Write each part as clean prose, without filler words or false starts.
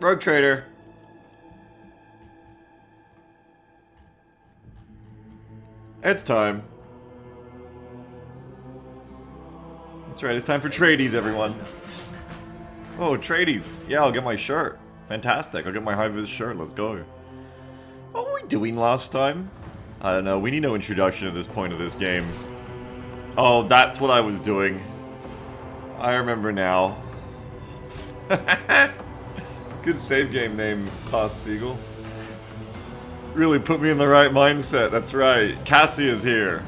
Rogue Trader. It's time. That's right, it's time for tradies, everyone. Oh, tradies. Yeah, I'll get my shirt. Fantastic, I'll get my high-vis shirt, let's go. What were we doing last time? I don't know, we need no introduction at this point of this game. Oh, that's what I was doing. I remember now. Good save game name, Cost Beagle. Really put me in the right mindset, that's right. Cassia's here.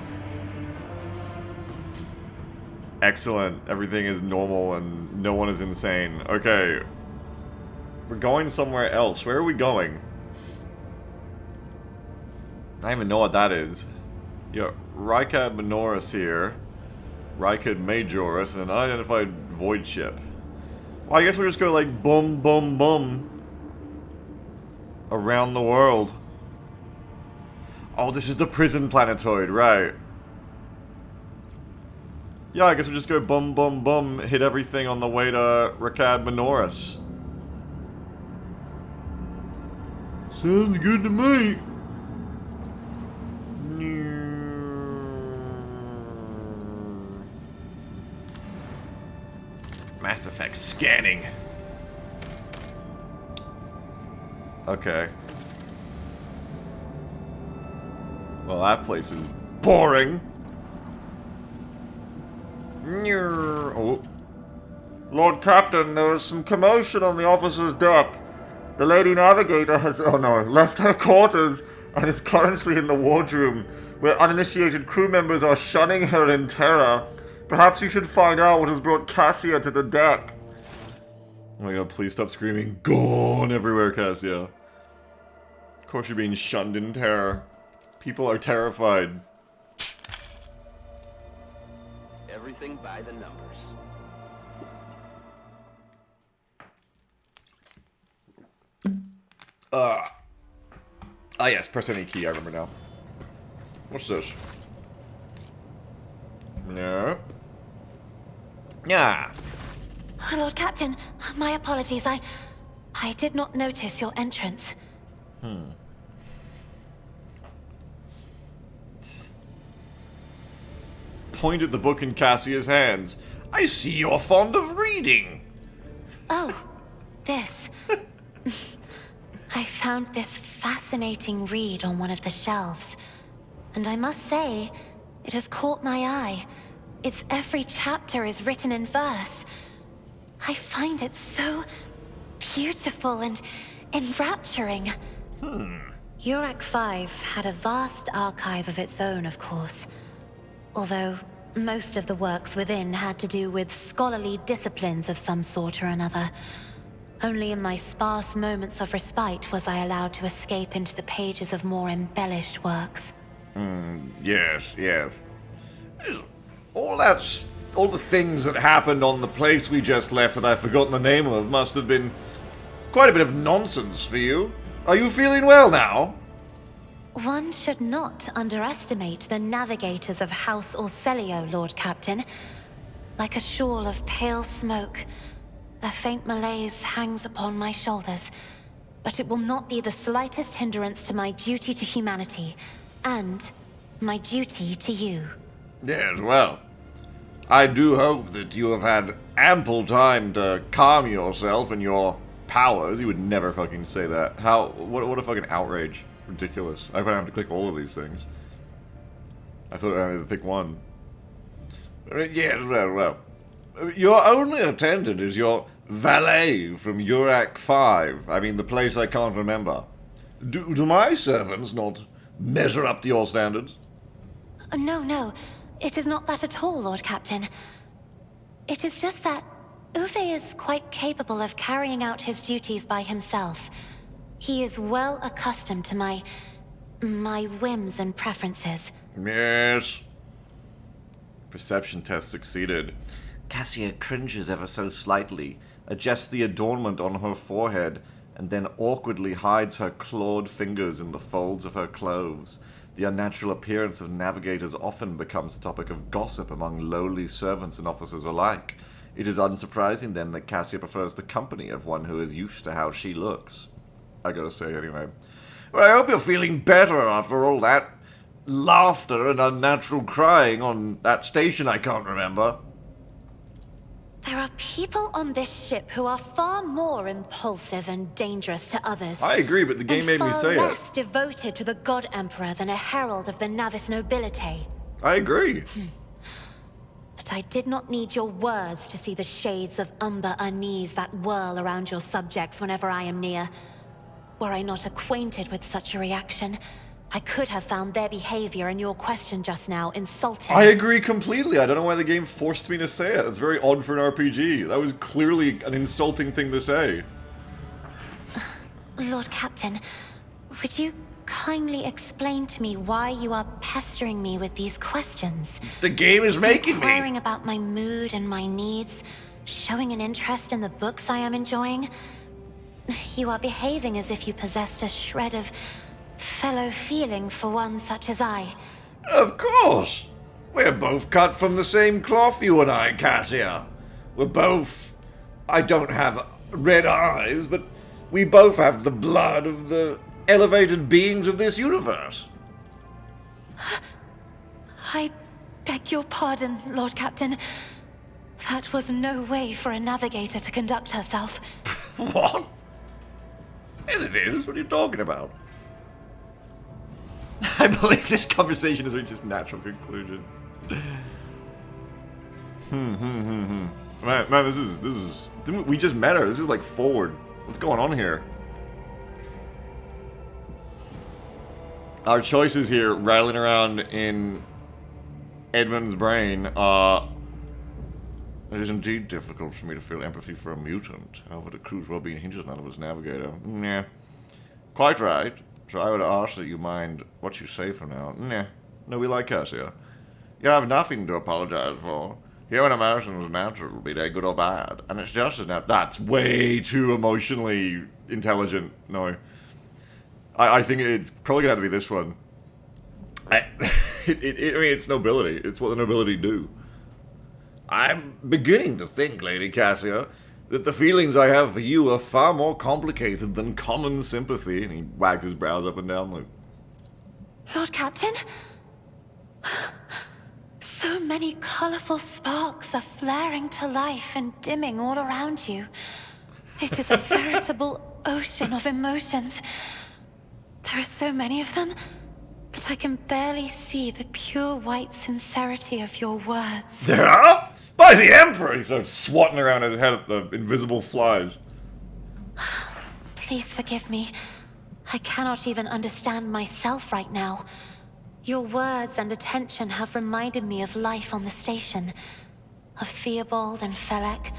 Excellent, everything is normal and no one is insane. Okay. We're going somewhere else. Where are we going? I don't even know what that is. Yeah, Rykad Minoris here. Rykad Majoris and an unidentified void ship. Well, I guess we'll just go like boom, boom, boom. Around the world. Oh, this is the prison planetoid, right. Yeah, I guess we'll just go boom, boom, boom, hit everything on the way to Rykad Minoris. Sounds good to me. Mass Effect scanning. Okay. Well, that place is boring. Oh. Lord Captain, there is some commotion on the officer's deck. The Lady Navigator has, left her quarters and is currently in the wardroom, where uninitiated crew members are shunning her in terror. Perhaps you should find out what has brought Cassia to the deck. Oh my god, please stop screaming. Gone everywhere, Cassia. Of course you're being shunned in terror. People are terrified. Everything by the numbers. Ah yes, press any key, I remember now. What's this? No. Yeah. Lord Captain, my apologies. I did not notice your entrance. Point at the book in Cassia's hands. I see you're fond of reading. Oh, this. I found this fascinating read on one of the shelves. And I must say, it has caught my eye. Its every chapter is written in verse. I find it so beautiful and enrapturing. Urak 5 had a vast archive of its own, of course. Although most of the works within had to do with scholarly disciplines of some sort or another. Only in my sparse moments of respite was I allowed to escape into the pages of more embellished works. Yes. All the things that happened on the place we just left that I've forgotten the name of must have been quite a bit of nonsense for you. Are you feeling well now? One should not underestimate the navigators of House Orselio, Lord Captain. Like a shawl of pale smoke, a faint malaise hangs upon my shoulders. But it will not be the slightest hindrance to my duty to humanity, and my duty to you. Yes, well, I do hope that you have had ample time to calm yourself and your powers. You would never fucking say that. What a fucking outrage. Ridiculous. I'm gonna have to click all of these things. I thought I had to pick one. Yes, well. Your only attendant is your valet from Urak 5. I mean, the place I can't remember. Do my servants not measure up to your standards? No. It is not that at all, Lord Captain. It is just that Uwe is quite capable of carrying out his duties by himself. He is well accustomed to my whims and preferences. Yes. Perception test succeeded. Cassia cringes ever so slightly, adjusts the adornment on her forehead, and then awkwardly hides her clawed fingers in the folds of her clothes. The unnatural appearance of navigators often becomes a topic of gossip among lowly servants and officers alike. It is unsurprising, then, that Cassia prefers the company of one who is used to how she looks. I gotta say, anyway. Well, I hope you're feeling better after all that laughter and unnatural crying on that station I can't remember. There are people on this ship who are far more impulsive and dangerous to others. I agree, but the game made me say far it. less devoted to the God Emperor than a herald of the Navis nobility. I agree. But I did not need your words to see the shades of umber unease that whirl around your subjects whenever I am near. Were I not acquainted with such a reaction, I could have found their behavior in your question just now insulting. I agree completely. I don't know why the game forced me to say it. It's very odd for an RPG. That was clearly an insulting thing to say. Lord Captain, would you kindly explain to me why you are pestering me with these questions? The game is making me. Inquiring about my mood and my needs, showing an interest in the books I am enjoying. You are behaving as if you possessed a shred of fellow feeling for one such as I. Of course. We're both cut from the same cloth, you and I, Cassia. We're both... I don't have red eyes, but we both have the blood of the elevated beings of this universe. I beg your pardon, Lord Captain. That was no way for a navigator to conduct herself. What? Yes, it is. What are you talking about? I believe this conversation has reached its natural conclusion. Man, this is. We just met her. This is like forward. What's going on here? Our choices here, rattling around in Edmund's brain, it is indeed difficult for me to feel empathy for a mutant. However, the crew's well-being hinges on its navigator. Nah. Quite right. So I would ask that you mind what you say for now. Nah. No, we like Cassia. You have nothing to apologize for. Human emotion is natural, be they good or bad. And it's just as natural. That's way too emotionally intelligent. No. I think it's probably gonna have to be this one. I mean, it's nobility. It's what the nobility do. I'm beginning to think, Lady Cassia, that the feelings I have for you are far more complicated than common sympathy. And he wags his brows up and down like... Lord Captain? So many colorful sparks are flaring to life and dimming all around you. It is a veritable ocean of emotions. There are so many of them that I can barely see the pure white sincerity of your words. There are? By the Emperor! He starts swatting around his head at the invisible flies. Please forgive me. I cannot even understand myself right now. Your words and attention have reminded me of life on the station, of Theobald and Felek.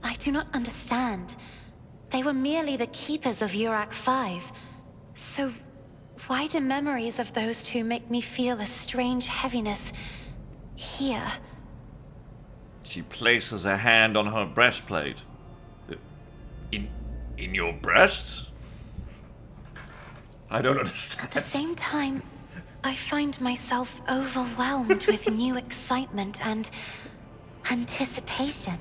I do not understand. They were merely the keepers of Urak 5. So, why do memories of those two make me feel a strange heaviness here? She places a hand on her breastplate. In your breasts? I don't understand. At the same time, I find myself overwhelmed with new excitement and anticipation.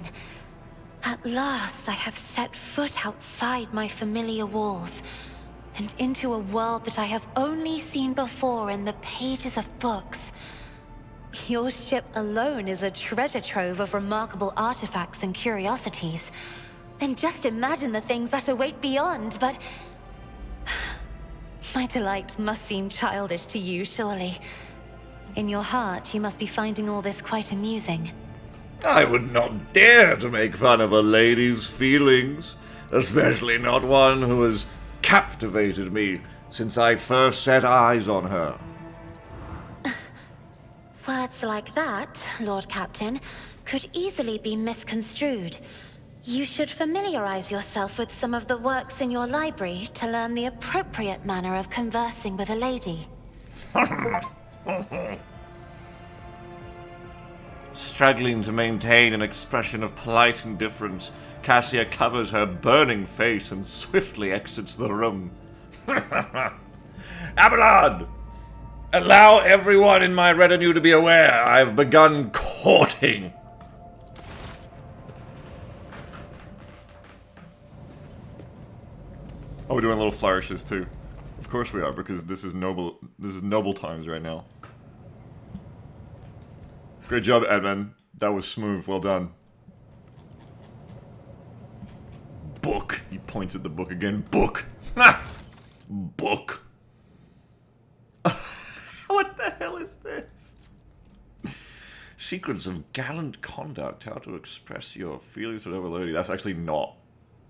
At last, I have set foot outside my familiar walls and into a world that I have only seen before in the pages of books. Your ship alone is a treasure trove of remarkable artifacts and curiosities. And just imagine the things that await beyond, but... My delight must seem childish to you, surely. In your heart, you must be finding all this quite amusing. I would not dare to make fun of a lady's feelings, especially not one who has captivated me since I first set eyes on her. Words like that, Lord Captain, could easily be misconstrued. You should familiarize yourself with some of the works in your library to learn the appropriate manner of conversing with a lady. Struggling to maintain an expression of polite indifference, Cassia covers her burning face and swiftly exits the room. Abelard! Allow everyone in my retinue to be aware I've begun courting. Oh, we're doing little flourishes too. Of course we are, because this is noble times right now. Great job, Edmund. That was smooth. Well done. Book. He points at the book again. Book. Book. What the hell is this? Secrets of gallant conduct. How to express your feelings to overloading. That's actually not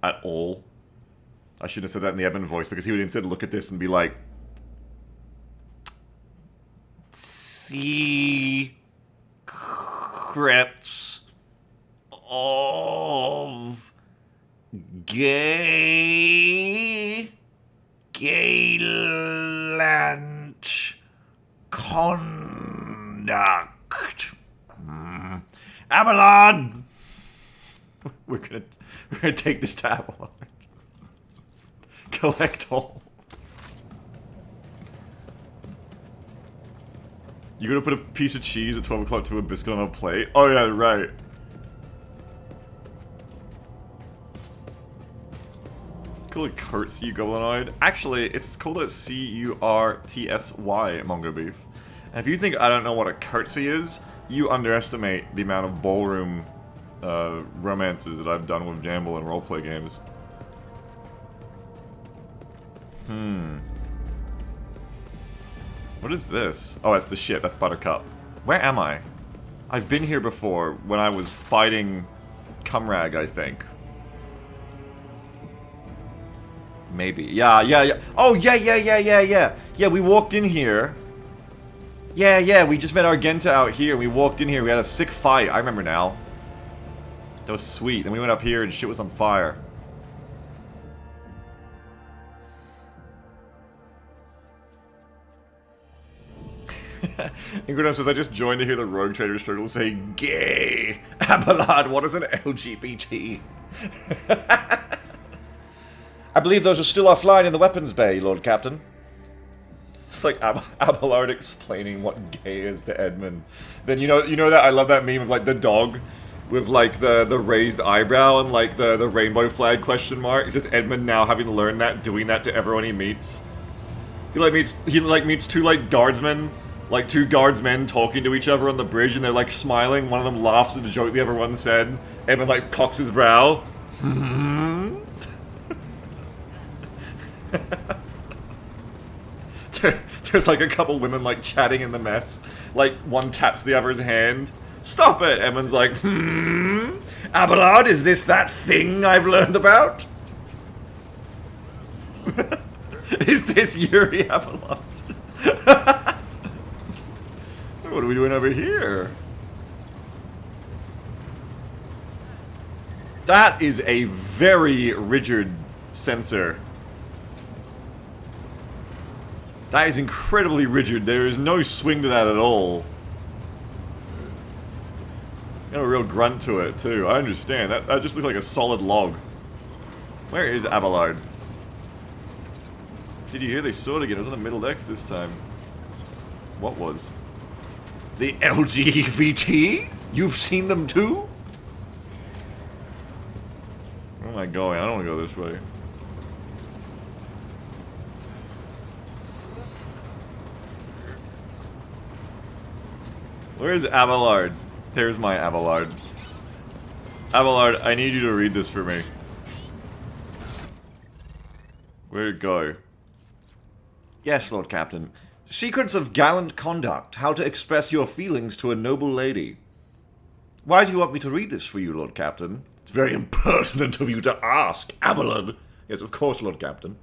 at all. I shouldn't have said that in the Edmund voice, because he would instead look at this and be like, secrets of gallant conduct. Abelard! We're gonna take this to Abelard. Collect all. You gonna put a piece of cheese at 12 o'clock to a biscuit on a plate? Oh yeah, right. Call it curtsy, goblinoid. Actually, it's called a C-U-R-T-S-Y, Mongo Beef. And if you think I don't know what a curtsy is, you underestimate the amount of ballroom romances that I've done with Jamble and roleplay games. What is this? Oh, it's the ship. That's Buttercup. Where am I? I've been here before when I was fighting Cumrag, I think. Maybe. Yeah. Oh, yeah. Yeah, we walked in here. Yeah, we just met Argenta out here. We walked in here. We had a sick fight. I remember now. That was sweet. Then we went up here and shit was on fire. Ingridon says, I just joined to hear the Rogue Trader struggle say, gay! Abelard, what is an LGBT? I believe those are still offline in the weapons bay, Lord Captain. It's like Abelard explaining what gay is to Edmund. Then you know that I love that meme of like the dog with like the raised eyebrow and like the rainbow flag question mark. It's just Edmund now having learned that, doing that to everyone he meets. He meets two like guardsmen. Like, two guardsmen talking to each other on the bridge, and they're, like, smiling. One of them laughs at the joke the other one said. Edmund, like, cocks his brow. There's, like, a couple women, like, chatting in the mess. Like, one taps the other's hand. Stop it! Edmund's like, Abelard, is this that thing I've learned about? Is this Yuri Abelard? What are we doing over here? That is a very rigid sensor. That is incredibly rigid. There is no swing to that at all. Got a real grunt to it, too. I understand. That just looks like a solid log. Where is Abelard? Did you hear they saw it again? It was on the middle decks this time. What was? The LGBT? You've seen them too? Where am I going? I don't want to go this way. Where's Abelard? There's my Abelard. Abelard, I need you to read this for me. Where'd it go? Yes, Lord Captain. Secrets of gallant conduct. How to express your feelings to a noble lady. Why do you want me to read this for you, Lord Captain? It's very impertinent of you to ask, Abelard. Yes, of course, Lord Captain.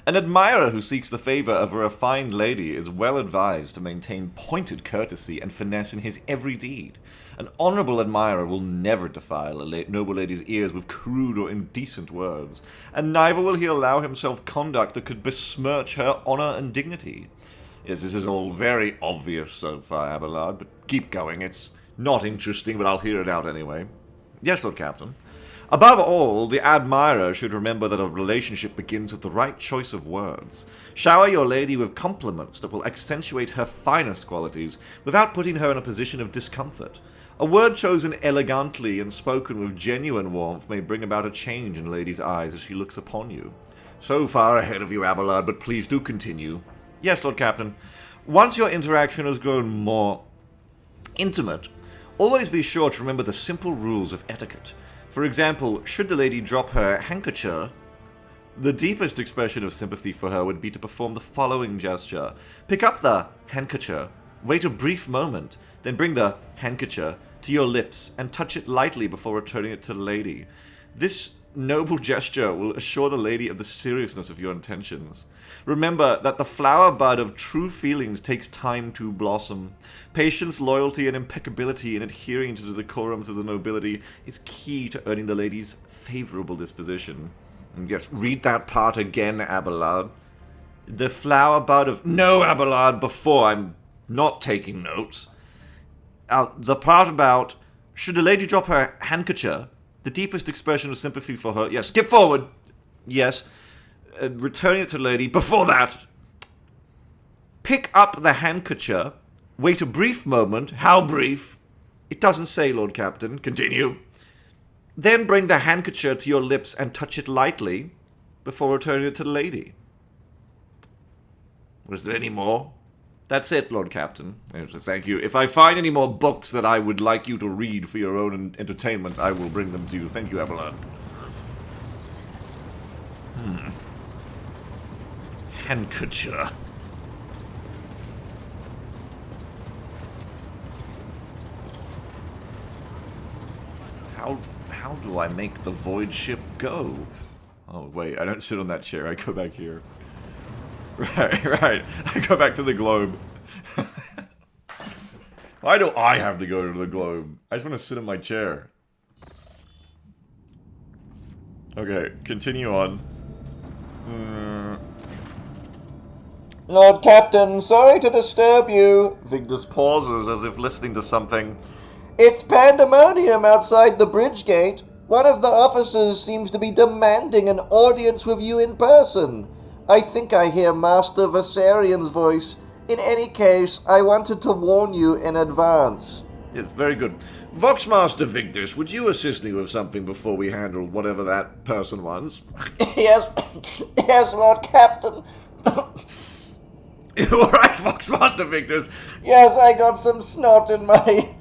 An admirer who seeks the favor of a refined lady is well advised to maintain pointed courtesy and finesse in his every deed. An honorable admirer will never defile a noble lady's ears with crude or indecent words, and neither will he allow himself conduct that could besmirch her honor and dignity. Yes, this is all very obvious so far, Abelard, but keep going. It's not interesting, but I'll hear it out anyway. Yes, Lord Captain. Above all, the admirer should remember that a relationship begins with the right choice of words. Shower your lady with compliments that will accentuate her finest qualities without putting her in a position of discomfort. A word chosen elegantly and spoken with genuine warmth may bring about a change in a lady's eyes as she looks upon you. So far ahead of you, Abelard, but please do continue. Yes, Lord Captain. Once your interaction has grown more intimate, always be sure to remember the simple rules of etiquette. For example, should the lady drop her handkerchief, the deepest expression of sympathy for her would be to perform the following gesture. Pick up the handkerchief, wait a brief moment, then bring the handkerchief to your lips and touch it lightly before returning it to the lady. This noble gesture will assure the lady of the seriousness of your intentions. Remember that the flower bud of true feelings takes time to blossom. Patience, loyalty, and impeccability in adhering to the decorums of the nobility is key to earning the lady's favorable disposition. And yes, read that part again, Abelard. The flower bud of... No, Abelard, before I'm not taking notes. The part about, should a lady drop her handkerchief, the deepest expression of sympathy for her... Yes, skip forward. Yes. Returning it to the lady. Before that, pick up the handkerchief, wait a brief moment. How brief? It doesn't say, Lord Captain. Continue. Then bring the handkerchief to your lips and touch it lightly before returning it to the lady. Was there any more? That's it, Lord Captain. Thank you. If I find any more books that I would like you to read for your own entertainment, I will bring them to you. Thank you, Abelard. Handkerchief. How do I make the void ship go? Oh, wait, I don't sit on that chair. I go back here. Right. I go back to the globe. Why do I have to go to the globe? I just want to sit in my chair. Okay, continue on. Lord Captain, sorry to disturb you. Vigdis pauses as if listening to something. It's pandemonium outside the bridge gate. One of the officers seems to be demanding an audience with you in person. I think I hear Master Viserion's voice. In any case, I wanted to warn you in advance. Yes, very good. Voxmaster Vigdis, would you assist me with something before we handle whatever that person wants? Yes, Lord Captain. You alright, Voxmaster Vigdis? Yes, I got some snot in my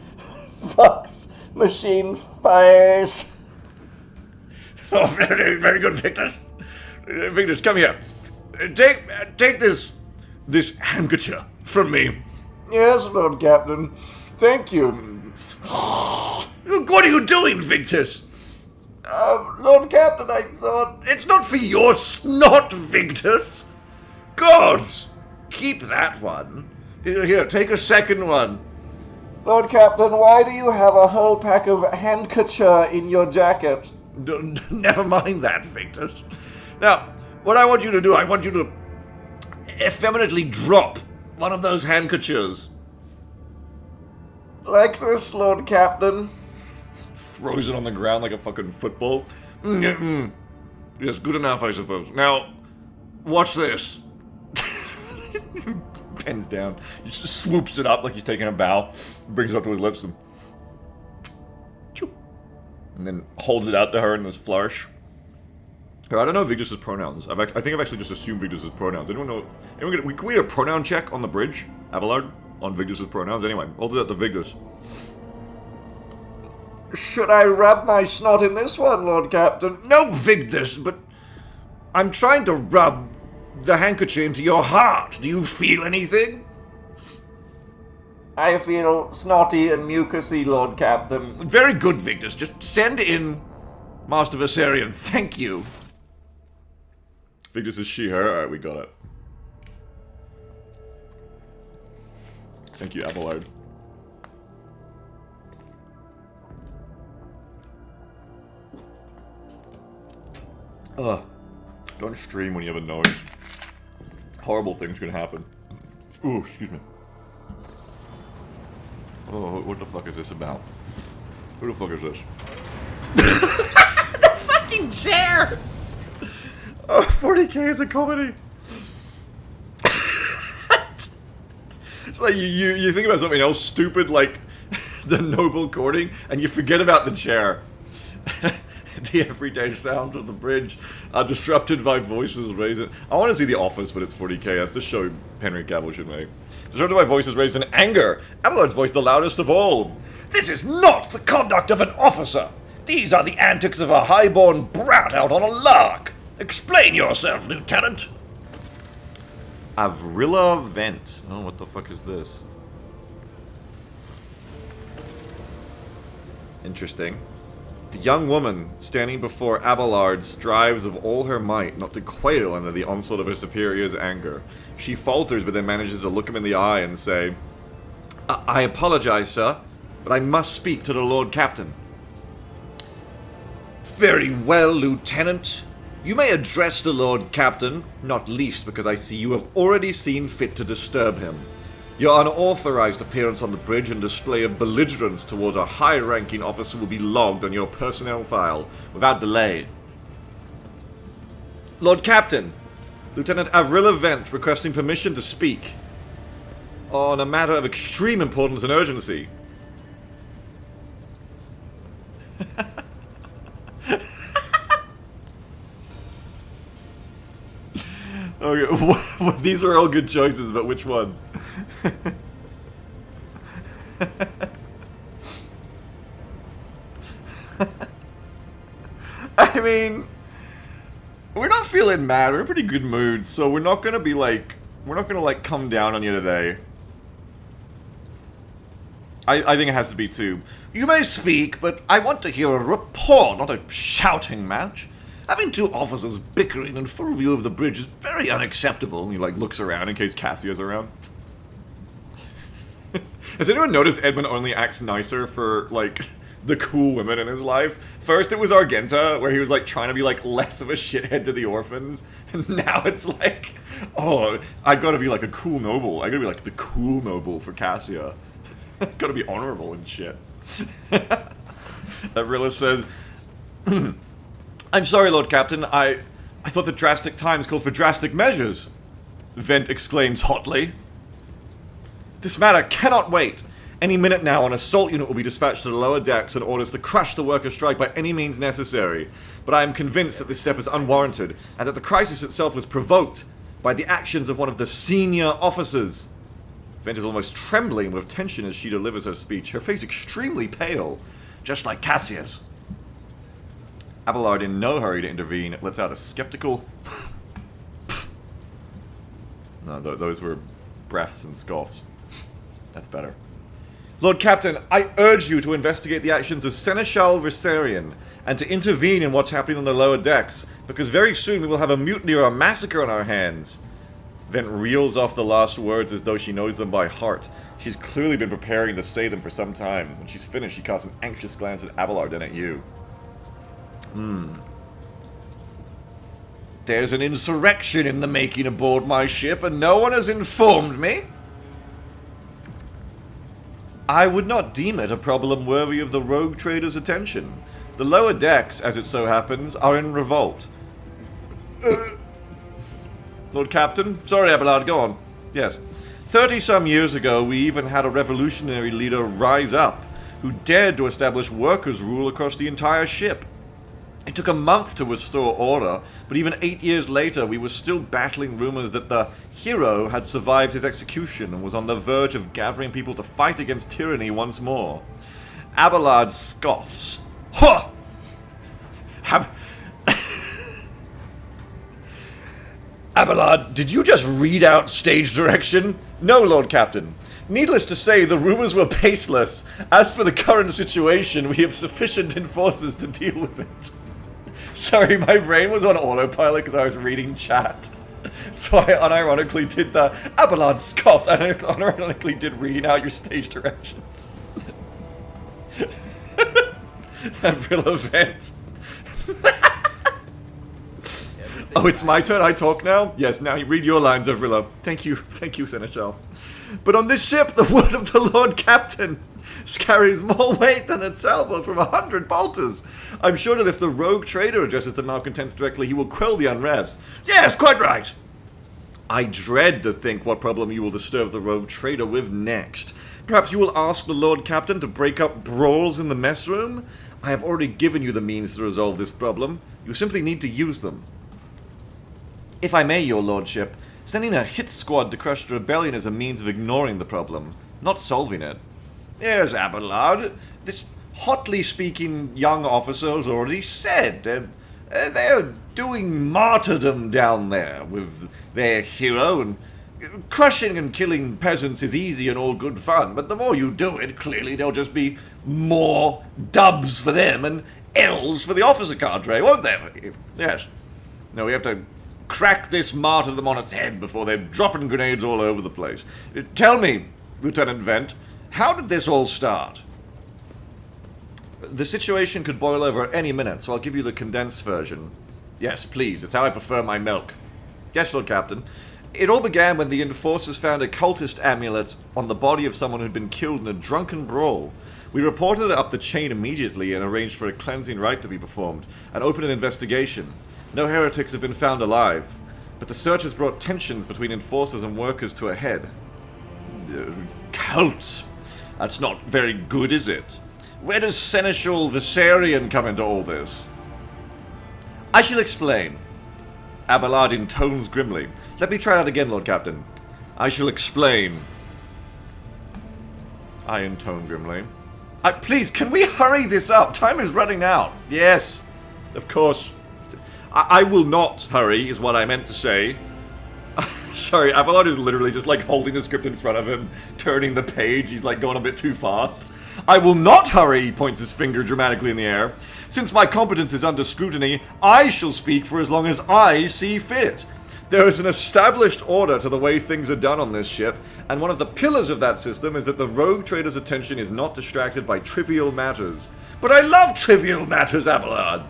Vox machine fires. Oh, very, very good, Vigdis. Vigdis, come here. Take this handkerchief from me. Yes, Lord Captain. Thank you. What are you doing, Vigdis? Lord Captain, I thought... It's not for your snot, Vigdis. Gods, keep that one. Here, take a second one. Lord Captain, why do you have a whole pack of handkerchief in your jacket? Never mind that, Vigdis. Now, what I want you to do, I want you to effeminately drop one of those handkerchiefs. Like this, Lord Captain. Throws it on the ground like a fucking football. Yes, good enough, I suppose. Now, watch this. Pens down. He just swoops it up like he's taking a bow. Brings it up to his lips and... And then holds it out to her in this flourish. I don't know Vigdis' pronouns. I think I've actually just assumed Vigdis' pronouns. Anyone know? Can we get a pronoun check on the bridge, Abelard? On Vigdis' pronouns? Anyway, holds it out to Vigdis. Should I rub my snot in this one, Lord Captain? No, Vigdis, but I'm trying to rub the handkerchief into your heart. Do you feel anything? I feel snotty and mucusy, Lord Captain. Very good, Vigdis. Just send in Master Viserion. Thank you. Vigdis is she, her. Alright, we got it. Thank you, Abelard. Ugh. Don't stream when you have a noise. Horrible things can happen. Ooh, excuse me. Oh, what the fuck is this about? Who the fuck is this? The fucking chair! Oh, 40k is a comedy. It's like you think about something else stupid, like the noble courting, and you forget about the chair. The everyday sounds of the bridge are disrupted by voices raised. I want to see The Office, but it's 40k. That's the show Henry Cavill should make. Disrupted by voices raised in anger. Abelard's voice the loudest of all. This is not the conduct of an officer. These are the antics of a highborn brat out on a lark. Explain yourself, Lieutenant. Avrilla Vent. Oh, what the fuck is this? Interesting. The young woman, standing before Abelard, strives of all her might not to quail under the onslaught of her superior's anger. She falters, but then manages to look him in the eye and say, I apologize, sir, but I must speak to the Lord Captain. Very well, Lieutenant. You may address the Lord Captain, not least because I see you have already seen fit to disturb him. Your unauthorized appearance on the bridge and display of belligerence towards a high-ranking officer will be logged on your personnel file without delay. Lord Captain, Lieutenant Avrilla Vent requesting permission to speak on a matter of extreme importance and urgency. Okay, these are all good choices, but which one? I mean, we're not feeling mad. We're in pretty good mood, so we're not gonna be like, come down on you today. I think it has to be two. You may speak, but I want to hear a report, not a shouting match. Having two officers bickering in full view of the bridge is very unacceptable. And he looks around in case Cassia's around. Has anyone noticed Edmund only acts nicer for the cool women in his life? First it was Argenta, where he was trying to be less of a shithead to the orphans, and now it's oh, I gotta be a cool noble. I gotta be the cool noble for Cassia. Gotta be honorable and shit. Avrilla says, I'm sorry, Lord Captain, I thought the drastic times called for drastic measures. Vent exclaims hotly. This matter cannot wait. Any minute now, an assault unit will be dispatched to the lower decks in orders to crush the worker strike by any means necessary. But I am convinced that this step is unwarranted, and that the crisis itself was provoked by the actions of one of the senior officers. Vent is almost trembling with tension as she delivers her speech, her face extremely pale, just like Cassia's. Abelard, in no hurry to intervene, lets out a skeptical... No, those were breaths and scoffs. That's better. Lord Captain, I urge you to investigate the actions of Seneschal Viserion, and to intervene in what's happening on the lower decks, because very soon we will have a mutiny or a massacre on our hands. Vent reels off the last words as though she knows them by heart. She's clearly been preparing to say them for some time. When she's finished, she casts an anxious glance at Abelard and at you. There's an insurrection in the making aboard my ship, and no one has informed me. I would not deem it a problem worthy of the rogue trader's attention. The lower decks, as it so happens, are in revolt. Lord Captain? Sorry, Abelard, go on. Yes. 30-some years ago, we even had a revolutionary leader rise up, who dared to establish workers' rule across the entire ship. It took a month to restore order, but even 8 years later, we were still battling rumors that the hero had survived his execution and was on the verge of gathering people to fight against tyranny once more. Abelard scoffs. Huh! Abelard, did you just read out stage direction? No, Lord Captain. Needless to say, the rumors were baseless. As for the current situation, we have sufficient enforcers to deal with it. Sorry, my brain was on autopilot because I was reading chat. So I unironically did the Abelard scoffs. I unironically did reading out your stage directions. Avrilla Vent. Oh, it's my turn? I talk now? Yes, now you read your lines, Avrilla. Thank you, Seneschal. But on this ship, the word of the Lord Captain carries more weight than a sailboat from 100 bolters. I'm sure that if the rogue trader addresses the malcontents directly, he will quell the unrest. Yes, quite right. I dread to think what problem you will disturb the rogue trader with next. Perhaps you will ask the Lord Captain to break up brawls in the mess room? I have already given you the means to resolve this problem. You simply need to use them. If I may, your lordship, sending a hit squad to crush the rebellion is a means of ignoring the problem, not solving it. Yes, Abelard, this hotly speaking young officer has already said they're doing martyrdom down there with their hero, and crushing and killing peasants is easy and all good fun, but the more you do it, clearly there'll just be more dubs for them and L's for the officer cadre, won't there? Yes. No, we have to crack this martyrdom on its head before they're dropping grenades all over the place. Tell me, Lieutenant Vent, how did this all start? The situation could boil over at any minute, so I'll give you the condensed version. Yes, please, it's how I prefer my milk. Yes, Lord Captain. It all began when the Enforcers found a cultist amulet on the body of someone who'd been killed in a drunken brawl. We reported it up the chain immediately and arranged for a cleansing rite to be performed, and opened an investigation. No heretics have been found alive, but the search has brought tensions between Enforcers and workers to a head. Cults? That's not very good, is it? Where does Seneschal Viserion come into all this? I shall explain. Abelard intones grimly. Let me try that again, Lord Captain. I shall explain. I intone grimly. Please, can we hurry this up? Time is running out. Yes, of course. I will not hurry, is what I meant to say. Sorry, Abelard is literally just like holding the script in front of him, turning the page. He's like going a bit too fast. I will not hurry, he points his finger dramatically in the air. Since my competence is under scrutiny, I shall speak for as long as I see fit. There is an established order to the way things are done on this ship, and one of the pillars of that system is that the rogue trader's attention is not distracted by trivial matters. But I love trivial matters, Abelard!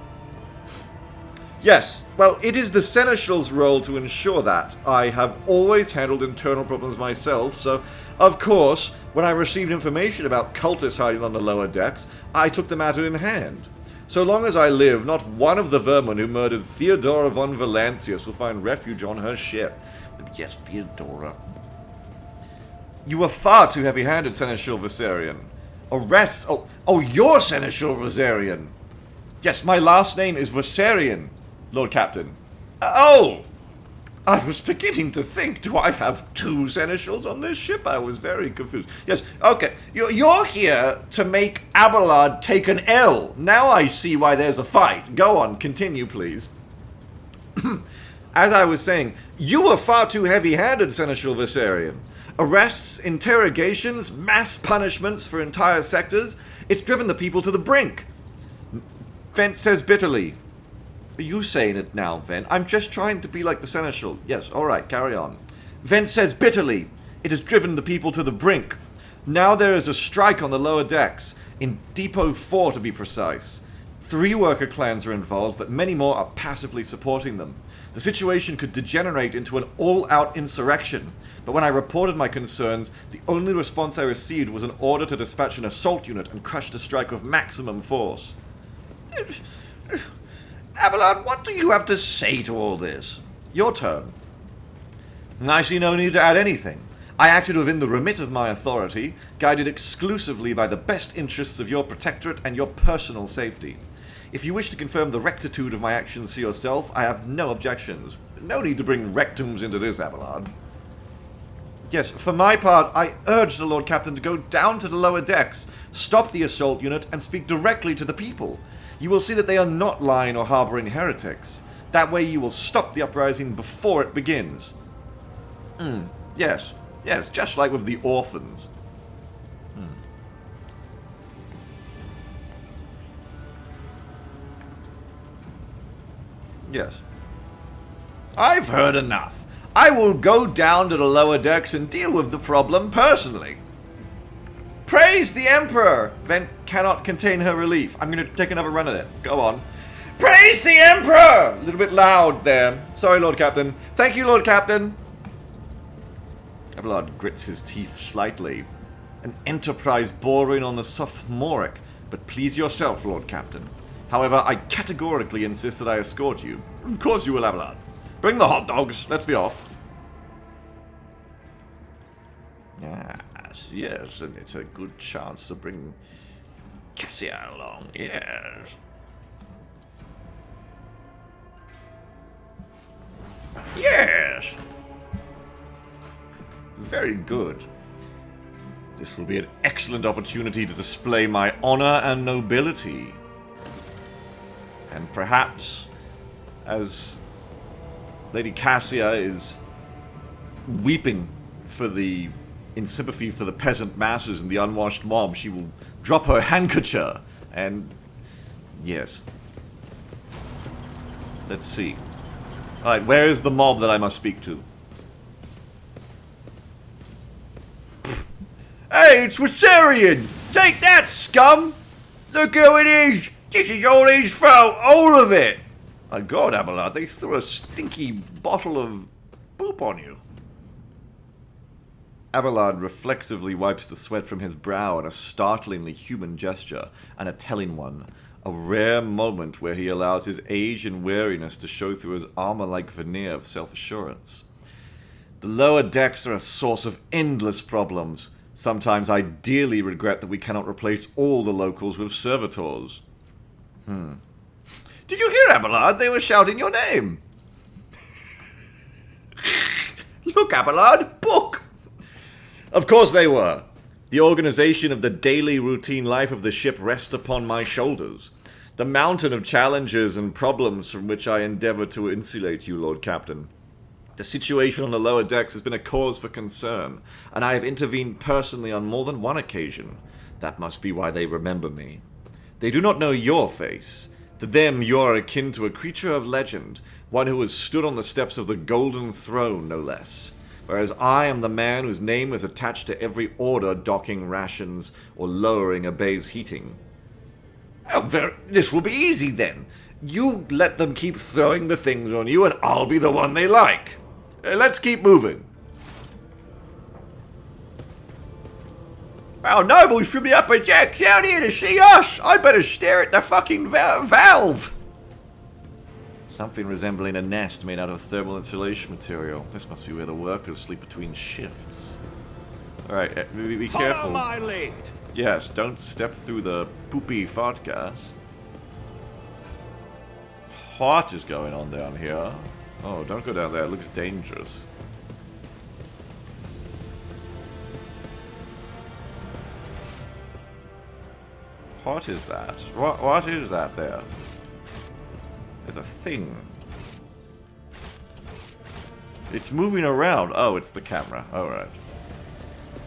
Yes, well, it is the Seneschal's role to ensure that. I have always handled internal problems myself, so, of course, when I received information about cultists hiding on the lower decks, I took the matter in hand. So long as I live, not one of the vermin who murdered Theodora von Valancius will find refuge on her ship. Yes, Theodora. You are far too heavy-handed, Seneschal Viserion. Arrests... Oh, you're Seneschal Viserion. Yes, my last name is Viserion, Lord Captain. Oh! I was beginning to think, do I have two Seneschals on this ship? I was very confused. Yes, okay. You're here to make Abelard take an L. Now I see why there's a fight. Go on, continue, please. As I was saying, you are far too heavy-handed, Seneschal Viserion. Arrests, interrogations, mass punishments for entire sectors. It's driven the people to the brink. Vent says bitterly. Are you saying it now, Vent? I'm just trying to be like the Seneschal. Yes, alright, carry on. Vent says bitterly, it has driven the people to the brink. Now there is a strike on the lower decks, in Depot 4 to be precise. 3 worker clans are involved, but many more are passively supporting them. The situation could degenerate into an all-out insurrection, but when I reported my concerns, the only response I received was an order to dispatch an assault unit and crush the strike with maximum force. Abelard, what do you have to say to all this? Your turn. I see no need to add anything. I acted within the remit of my authority, guided exclusively by the best interests of your protectorate and your personal safety. If you wish to confirm the rectitude of my actions to yourself, I have no objections. No need to bring rectums into this, Abelard. Yes, for my part, I urge the Lord Captain to go down to the lower decks, stop the assault unit, and speak directly to the people. You will see that they are not lying or harboring heretics. That way you will stop the uprising before it begins. Yes, just like with the orphans. Yes. I've heard enough. I will go down to the lower decks and deal with the problem personally. Praise the Emperor! Vent cannot contain her relief. I'm going to take another run at it. Go on. Praise the Emperor! A little bit loud there. Sorry, Lord Captain. Thank you, Lord Captain. Abelard grits his teeth slightly. An enterprise bordering on the sophomoric, but please yourself, Lord Captain. However, I categorically insist that I escort you. Of course you will, Abelard. Bring the hot dogs. Let's be off. Yes, and it's a good chance to bring Cassia along, yes. Yes! Very good. This will be an excellent opportunity to display my honor and nobility. And perhaps, as Lady Cassia is weeping in sympathy for the peasant masses and the unwashed mob, she will drop her handkerchief and... yes. Let's see. Alright, where is the mob that I must speak to? Hey, it's Viserion! Take that, scum! Look who it is! This is all his fault, all of it! My God, Abelard, they threw a stinky bottle of poop on you. Abelard reflexively wipes the sweat from his brow in a startlingly human gesture, and a telling one. A rare moment where he allows his age and weariness to show through his armor-like veneer of self-assurance. The lower decks are a source of endless problems. Sometimes I dearly regret that we cannot replace all the locals with servitors. Did you hear, Abelard? They were shouting your name. Look, Abelard, book! Of course they were. The organization of the daily routine life of the ship rests upon my shoulders. The mountain of challenges and problems from which I endeavor to insulate you, Lord Captain. The situation on the lower decks has been a cause for concern, and I have intervened personally on more than one occasion. That must be why they remember me. They do not know your face. To them, you are akin to a creature of legend, one who has stood on the steps of the Golden Throne, no less. Whereas I am the man whose name is attached to every order docking rations or lowering a bay's heating. Oh, this will be easy then. You let them keep throwing the things on you and I'll be the one they like. Let's keep moving. Well, nobles from the upper decks out here to see us. I better stare at the fucking valve. Something resembling a nest made out of thermal insulation material. This must be where the workers sleep between shifts. Alright, be careful. Follow my lead. Yes, don't step through the poopy fart gas. What is going on down here? Oh, don't go down there. It looks dangerous. What is that? What is that there? There's a thing. It's moving around. Oh, it's the camera. Alright.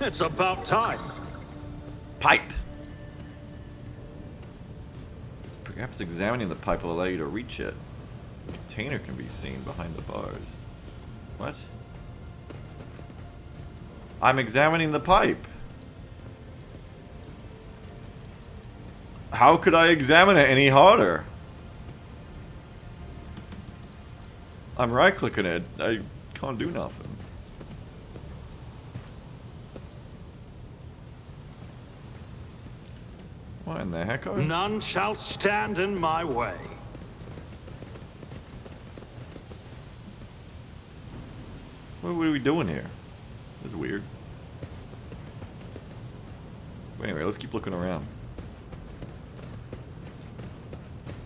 It's about time. Pipe! Perhaps examining the pipe will allow you to reach it. The container can be seen behind the bars. What? I'm examining the pipe. How could I examine it any harder? I'm right-clicking it. I can't do nothing. What in the heck are you? None shall stand in my way. What are we doing here? This is weird. Anyway, let's keep looking around.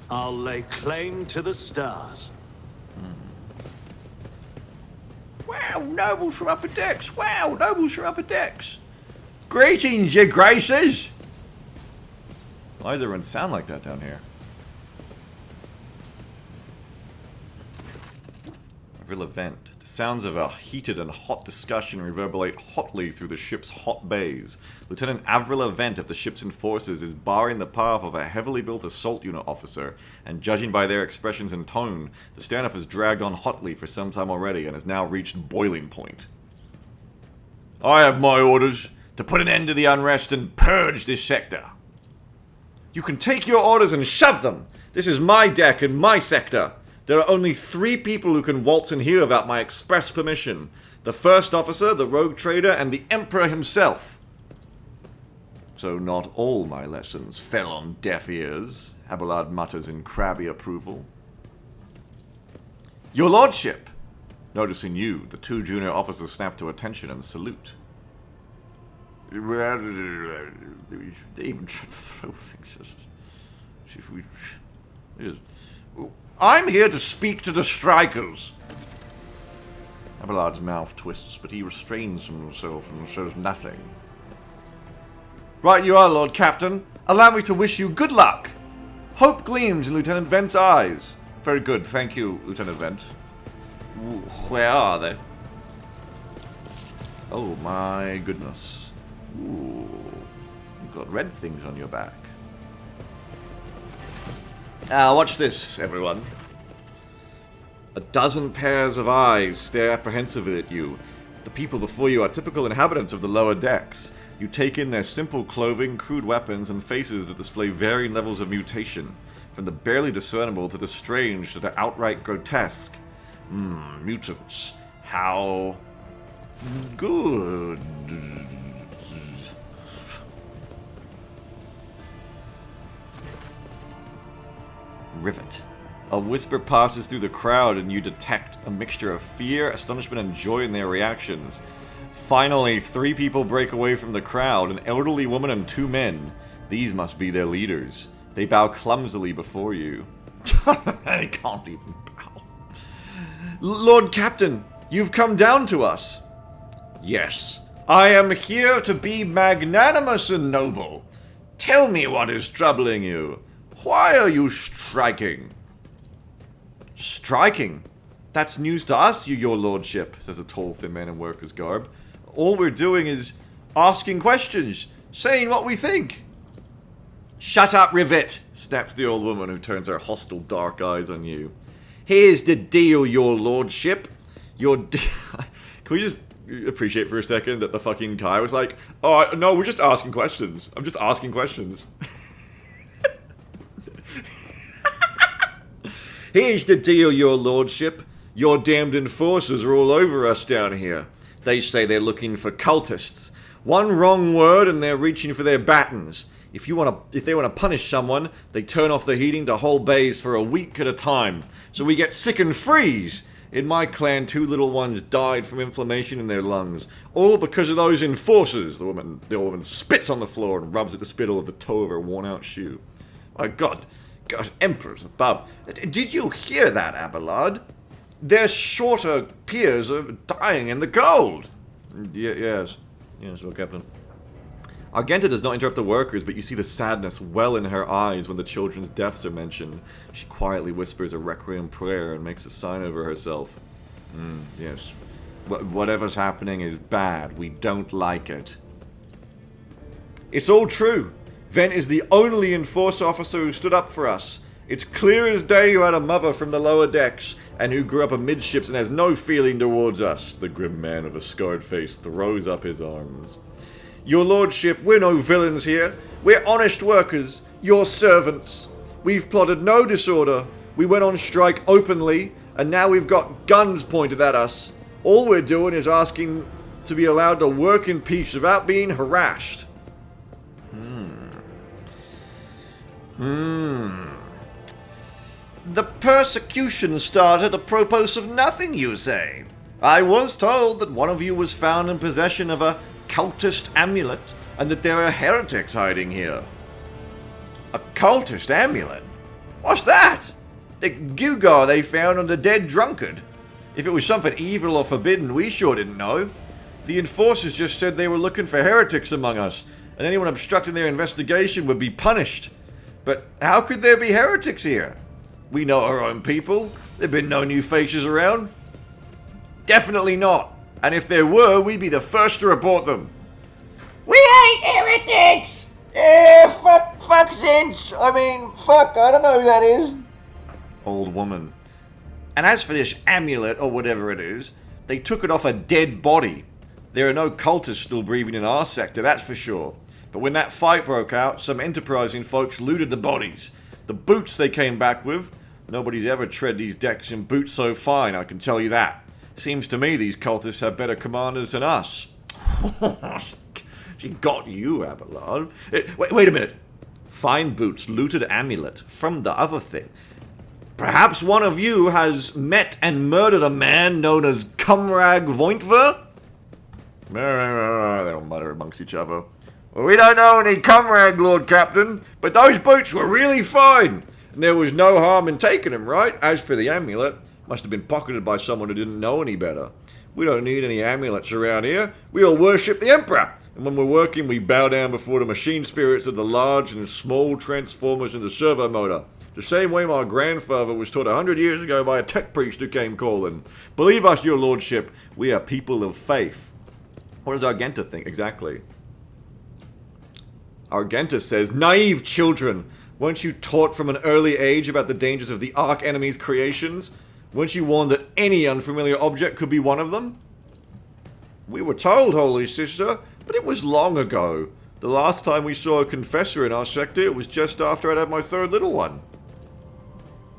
I'll lay claim to the stars. Wow, nobles from upper decks! Wow, nobles from upper decks! Greetings, your graces! Why does everyone sound like that down here? A real event. The sounds of a heated and hot discussion reverberate hotly through the ship's hot bays. Lieutenant Avril Event of the ship's enforcers is barring the path of a heavily built assault unit officer, and judging by their expressions and tone, the standoff has dragged on hotly for some time already and has now reached boiling point. I have my orders to put an end to the unrest and purge this sector. You can take your orders and shove them! This is my deck and my sector! There are only 3 people who can waltz in here without my express permission. The first officer, the rogue trader, and the Emperor himself. So not all my lessons fell on deaf ears, Abelard mutters in crabby approval. Your lordship! Noticing you, the 2 junior officers snap to attention and salute. They even try to throw things. I'm here to speak to the strikers. Abelard's mouth twists, but he restrains himself and shows nothing. Right you are, Lord Captain. Allow me to wish you good luck. Hope gleams in Lieutenant Vent's eyes. Very good, thank you, Lieutenant Vent. Where are they? Oh my goodness. Ooh, you've got red things on your back. Watch this, everyone. A dozen pairs of eyes stare apprehensively at you. The people before you are typical inhabitants of the lower decks. You take in their simple clothing, crude weapons, and faces that display varying levels of mutation, from the barely discernible to the strange to the outright grotesque. Mutants. How good. Rivet. A whisper passes through the crowd and you detect a mixture of fear, astonishment, and joy in their reactions. Finally, 3 people break away from the crowd, an elderly woman and 2 men. These must be their leaders. They bow clumsily before you. They can't even bow. Lord Captain, you've come down to us. Yes, I am here to be magnanimous and noble. Tell me what is troubling you. Why are you striking? Striking? That's news to us, your lordship, says a tall, thin man in worker's garb. All we're doing is asking questions, saying what we think. Shut up, Rivet, snaps the old woman who turns her hostile dark eyes on you. Here's the deal, your lordship. Can we just appreciate for a second that the fucking guy was like, oh, no, we're just asking questions. I'm just asking questions. Here's the deal, your lordship. Your damned enforcers are all over us down here. They say they're looking for cultists. One wrong word and they're reaching for their batons. If they want to punish someone, they turn off the heating to whole bays for a week at a time. So we get sick and freeze. In my clan, 2 little ones died from inflammation in their lungs. All because of those enforcers. The old woman spits on the floor and rubs at the spittle of the toe of her worn-out shoe. My God, emperors above. Did you hear that, Abelard? Their shorter peers are dying in the cold. Yes, Lord Captain. Argenta does not interrupt the workers, but you see the sadness well in her eyes when the children's deaths are mentioned. She quietly whispers a requiem prayer and makes a sign over herself. Yes. Whatever's happening is bad. We don't like it. It's all true. Vent is the only Enforce officer who stood up for us. It's clear as day who had a mother from the lower decks, and who grew up amidships and has no feeling towards us. The grim man of a scarred face throws up his arms. Your lordship, we're no villains here. We're honest workers, your servants. We've plotted no disorder. We went on strike openly, and now we've got guns pointed at us. All we're doing is asking to be allowed to work in peace without being harassed. The persecution started apropos of nothing, you say? I was told that one of you was found in possession of a cultist amulet, and that there are heretics hiding here. A cultist amulet? What's that? The gewgaw they found on the dead drunkard. If it was something evil or forbidden, we sure didn't know. The enforcers just said they were looking for heretics among us, and anyone obstructing their investigation would be punished. But how could there be heretics here? We know our own people. There've been no new faces around. Definitely not. And if there were, we'd be the first to report them. We hate heretics! Fuck cinch. I mean, fuck, I don't know who that is. Old woman. And as for this amulet, or whatever it is, they took it off a dead body. There are no cultists still breathing in our sector, that's for sure. But when that fight broke out, some enterprising folks looted the bodies. The boots they came back with, nobody's ever tread these decks in boots so fine, I can tell you that. Seems to me these cultists have better commanders than us. She got you, Abelard. Wait a minute. Fine boots, looted amulet, from the other thing. Perhaps one of you has met and murdered a man known as Cumrag Vointver? They'll mutter amongst each other. Well, we don't know any Comrag, Lord Captain, but those boots were really fine. And there was no harm in taking them, right? As for the amulet, must have been pocketed by someone who didn't know any better. We don't need any amulets around here. We all worship the Emperor. And when we're working, we bow down before the machine spirits of the large and small transformers in the servo motor. The same way my grandfather was taught 100 years ago by a tech priest who came calling. Believe us, your lordship, we are people of faith. What does Argenta think exactly? Argenta says, naive children, weren't you taught from an early age about the dangers of the Arch-Enemy's creations? Weren't you warned that any unfamiliar object could be one of them? We were told, Holy Sister, but it was long ago. The last time we saw a confessor in our sector, it was just after I'd had my third little one.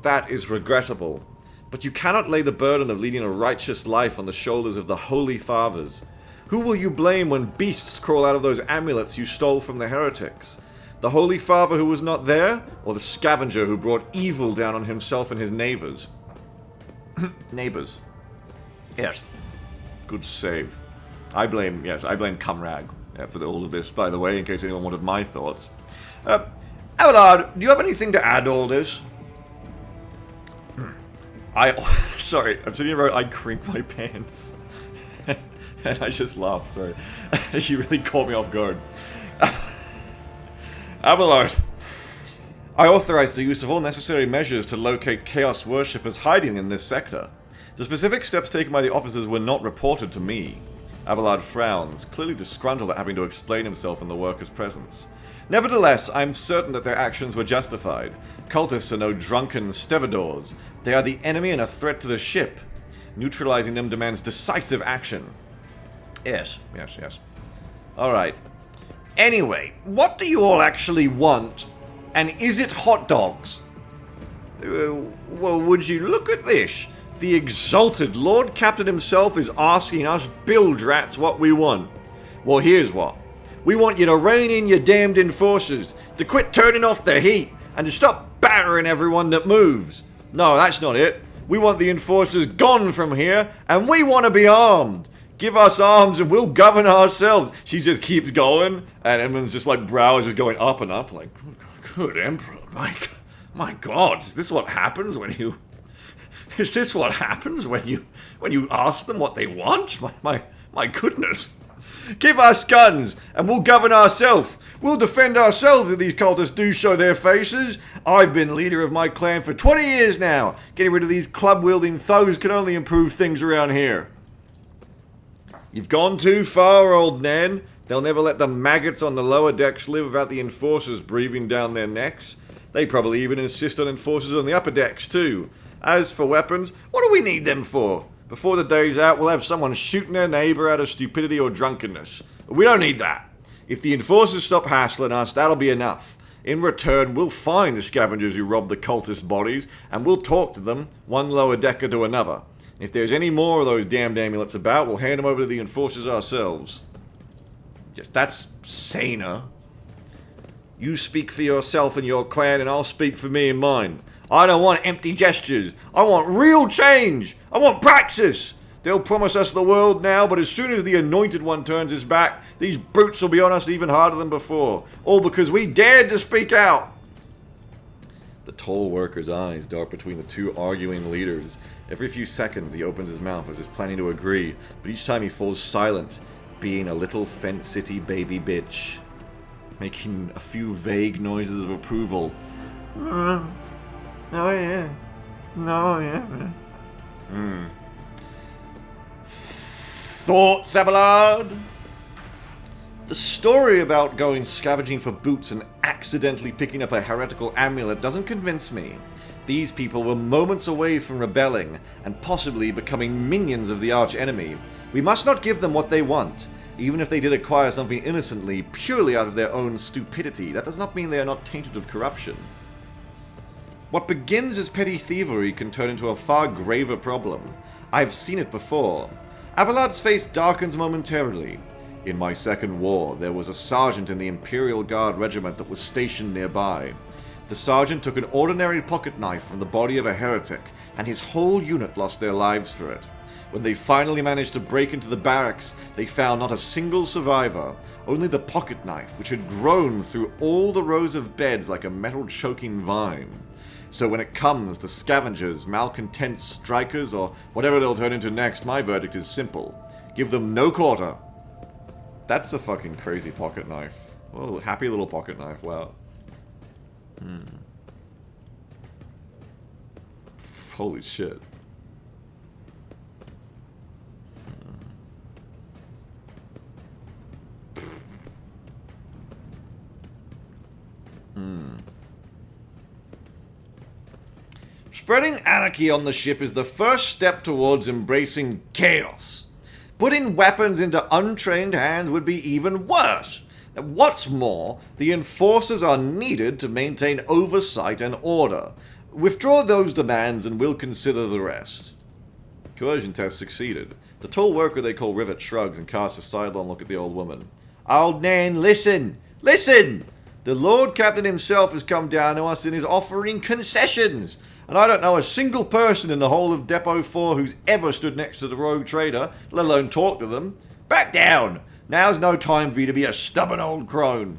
That is regrettable. But you cannot lay the burden of leading a righteous life on the shoulders of the Holy Fathers. Who will you blame when beasts crawl out of those amulets you stole from the heretics? The Holy Father who was not there, or the scavenger who brought evil down on himself and his neighbors? Neighbors. Yes. Good save. I blame Comrag for all of this, by the way, in case anyone wanted my thoughts. Abelard, do you have anything to add to all this? Sorry, I'm sitting here, I crinked my pants. And I just laughed, sorry. You really caught me off guard. Abelard, I authorize the use of all necessary measures to locate Chaos worshippers hiding in this sector. The specific steps taken by the officers were not reported to me. Abelard frowns, clearly disgruntled at having to explain himself in the workers' presence. Nevertheless, I'm certain that their actions were justified. Cultists are no drunken stevedores. They are the enemy and a threat to the ship. Neutralizing them demands decisive action. Yes. Alright. Anyway, what do you all actually want? And is it hot dogs? Well, would you look at this? The exalted Lord Captain himself is asking us bilge rats what we want. Well, here's what. We want you to rein in your damned enforcers, to quit turning off the heat, and to stop battering everyone that moves. No, that's not it. We want the enforcers gone from here, and we want to be armed. Give us arms and we'll govern ourselves. She just keeps going, and Edmund's just like, brow is just going up and up, like, good Emperor, my God, is this what happens when you... Is this what happens when you ask them what they want? My goodness. Give us guns, and we'll govern ourselves. We'll defend ourselves if these cultists do show their faces. I've been leader of my clan for 20 years now. Getting rid of these club-wielding thugs can only improve things around here. You've gone too far, old Nan. They'll never let the maggots on the lower decks live without the enforcers breathing down their necks. They probably even insist on enforcers on the upper decks, too. As for weapons, what do we need them for? Before the day's out, we'll have someone shooting their neighbor out of stupidity or drunkenness. We don't need that. If the enforcers stop hassling us, that'll be enough. In return, we'll find the scavengers who robbed the cultist bodies, and we'll talk to them, one lower decker to another. If there's any more of those damned amulets about, we'll hand them over to the enforcers ourselves. That's saner. You speak for yourself and your clan, and I'll speak for me and mine. I don't want empty gestures. I want real change. I want praxis. They'll promise us the world now, but as soon as the Anointed One turns his back, these brutes will be on us even harder than before. All because we dared to speak out. The tall worker's eyes dart between the two arguing leaders. Every few seconds he opens his mouth as if planning to agree, but each time he falls silent, being a little Fent City baby bitch, making a few vague noises of approval. Oh yeah. No, yeah. Thoughts, Abelard? The story about going scavenging for boots and accidentally picking up a heretical amulet doesn't convince me. These people were moments away from rebelling and possibly becoming minions of the arch-enemy. We must not give them what they want. Even if they did acquire something innocently, purely out of their own stupidity, that does not mean they are not tainted of corruption. What begins as petty thievery can turn into a far graver problem. I've seen it before. Abelard's face darkens momentarily. In my second war, there was a sergeant in the Imperial Guard regiment that was stationed nearby. The sergeant took an ordinary pocket knife from the body of a heretic, and his whole unit lost their lives for it. When they finally managed to break into the barracks, they found not a single survivor, only the pocket knife, which had grown through all the rows of beds like a metal-choking vine. So when it comes to scavengers, malcontents, strikers, or whatever they'll turn into next, my verdict is simple. Give them no quarter. That's a fucking crazy pocket knife. Oh, happy little pocket knife, wow. Holy shit. Spreading anarchy on the ship is the first step towards embracing chaos. Putting weapons into untrained hands would be even worse. What's more, the enforcers are needed to maintain oversight and order. Withdraw those demands and we'll consider the rest. Coercion test succeeded. The tall worker they call Rivet shrugs and casts a sidelong look at the old woman. Old Nan, listen! Listen! The Lord Captain himself has come down to us and is offering concessions. And I don't know a single person in the whole of Depot 4 who's ever stood next to the rogue trader, let alone talk to them. Back down! Now's no time for you to be a stubborn old crone.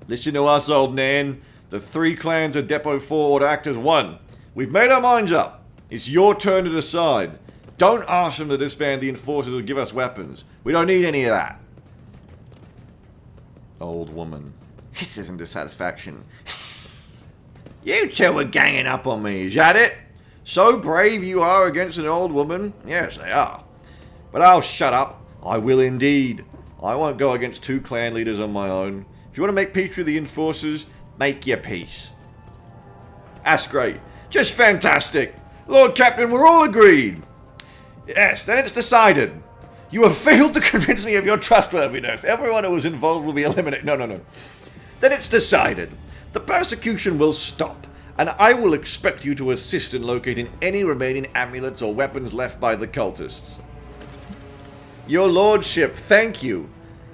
Listen to us, old Nan. The 3 clans of Depot 4 ought to act as one. We've made our minds up. It's your turn to decide. Don't ask them to disband the enforcers or give us weapons. We don't need any of that. Old woman. This isn't dissatisfaction. You two are ganging up on me, is that it? So brave you are against an old woman? Yes, they are. But I'll shut up. I will indeed. I won't go against 2 clan leaders on my own. If you want to make peace with the enforcers, make your peace. That's great. Just fantastic. Lord Captain, we're all agreed. Yes, then it's decided. You have failed to convince me of your trustworthiness. Everyone who was involved will be eliminated. No. Then it's decided. The persecution will stop, and I will expect you to assist in locating any remaining amulets or weapons left by the cultists. Your lordship, thank you.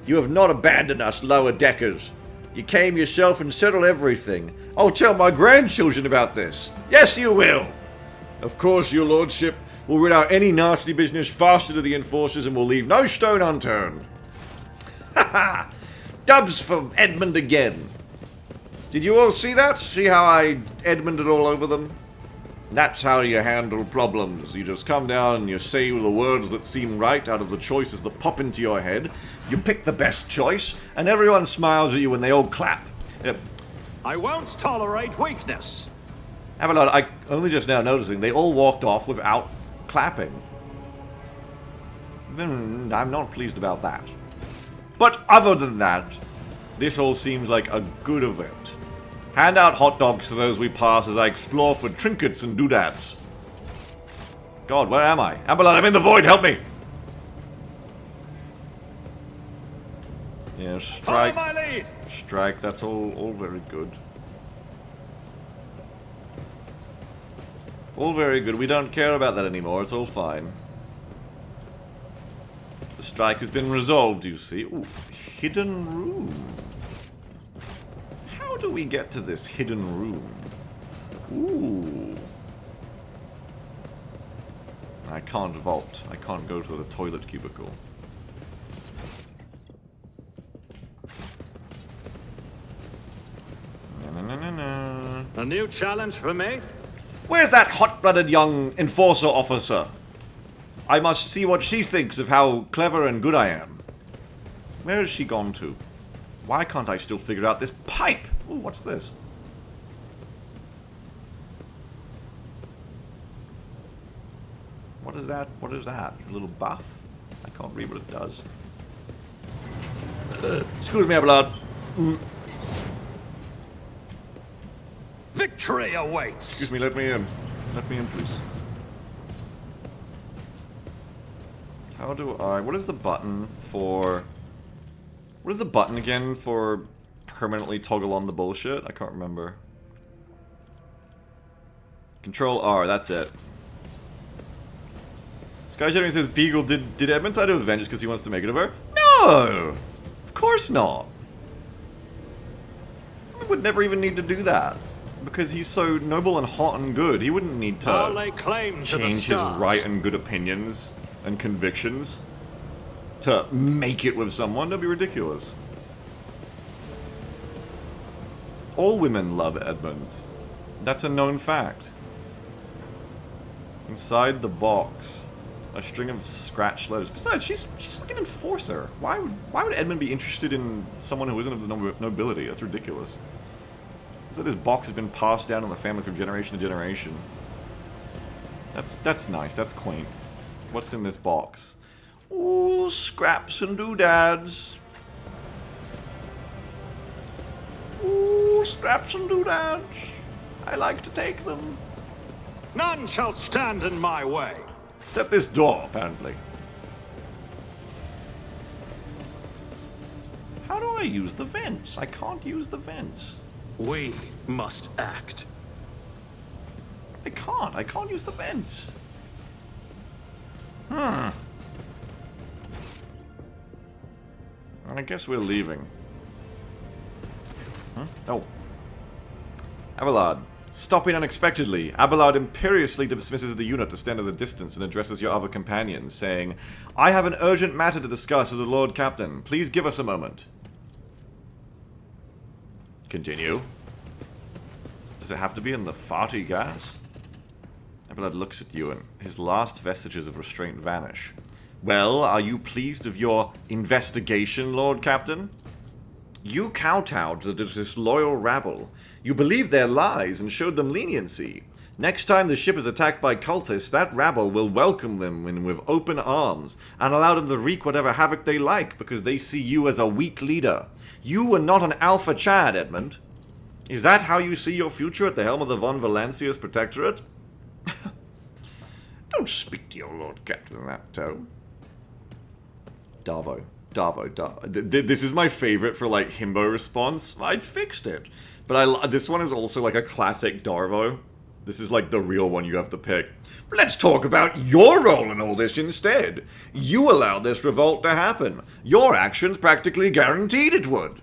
You have not abandoned us lower deckers. You came yourself and settled everything. I'll tell my grandchildren about this. Yes, you will. Of course, your lordship will rid out any nasty business faster to the enforcers and will leave no stone unturned. Ha ha! Dubs for Edmund again. Did you all see that? See how I Edmunded all over them? That's how you handle problems. You just come down and you say the words that seem right out of the choices that pop into your head. You pick the best choice, and everyone smiles at you when they all clap. I won't tolerate weakness. Avalon, I only just now noticing they all walked off without clapping. I'm not pleased about that. But other than that, this all seems like a good event. Hand out hot dogs to those we pass as I explore for trinkets and doodads. God, where am I? Amberlad, I'm in the void, help me! Yeah, strike. Follow my lead. Strike, that's all very good. All very good. We don't care about that anymore, it's all fine. The strike has been resolved, you see. Ooh, hidden room. How do we get to this hidden room? Ooh. I can't vault. I can't go to the toilet cubicle. A new challenge for me? Where's that hot-blooded young enforcer officer? I must see what she thinks of how clever and good I am. Where has she gone to? Why can't I still figure out this pipe? Ooh, what's this? What is that? What is that? A little buff? I can't read what it does. Excuse me, blood. Victory awaits! Excuse me, let me in. Let me in, please. How do I... What is the button for... What is the button again for permanently toggle on the bullshit? I can't remember. Control R, that's it. Sky Shadowing says, Beagle, did Edmund side to avenge because he wants to make it of her? No! Of course not. I would never even need to do that. Because he's so noble and hot and good. He wouldn't need I'll to lay claim to the change his stars. right and good opinions and convictions to make it with someone. That'd be ridiculous. All women love Edmund. That's a known fact. Inside the box, a string of scratched letters. Besides, she's like an enforcer. Why would Edmund be interested in someone who isn't of the nobility? That's ridiculous. So this box has been passed down in the family from generation to generation. That's nice. That's quaint. What's in this box? Ooh, scraps and doodads. Ooh, scraps and doodads. I like to take them. None shall stand in my way. Except this door, apparently. How do I use the vents? I can't use the vents. We must act. I can't use the vents. I guess we're leaving. Oh. Abelard. Stopping unexpectedly, Abelard imperiously dismisses the unit to stand at a distance and addresses your other companions, saying, I have an urgent matter to discuss with the Lord Captain. Please give us a moment. Continue. Does it have to be in the farty gas? Abelard looks at you and his last vestiges of restraint vanish. Well, are you pleased with your investigation, Lord Captain? You kowtowed to the disloyal rabble. You believed their lies and showed them leniency. Next time the ship is attacked by cultists, that rabble will welcome them with open arms and allow them to wreak whatever havoc they like because they see you as a weak leader. You were not an alpha Chad, Edmund. Is that how you see your future at the helm of the von Valancius Protectorate? Don't speak to your Lord Captain in that tone. Darvo. This is my favorite for, like, himbo response. I'd fixed it. But this one is also, like, a classic Darvo. This is, like, the real one you have to pick. Let's talk about your role in all this instead. You allowed this revolt to happen. Your actions practically guaranteed it would.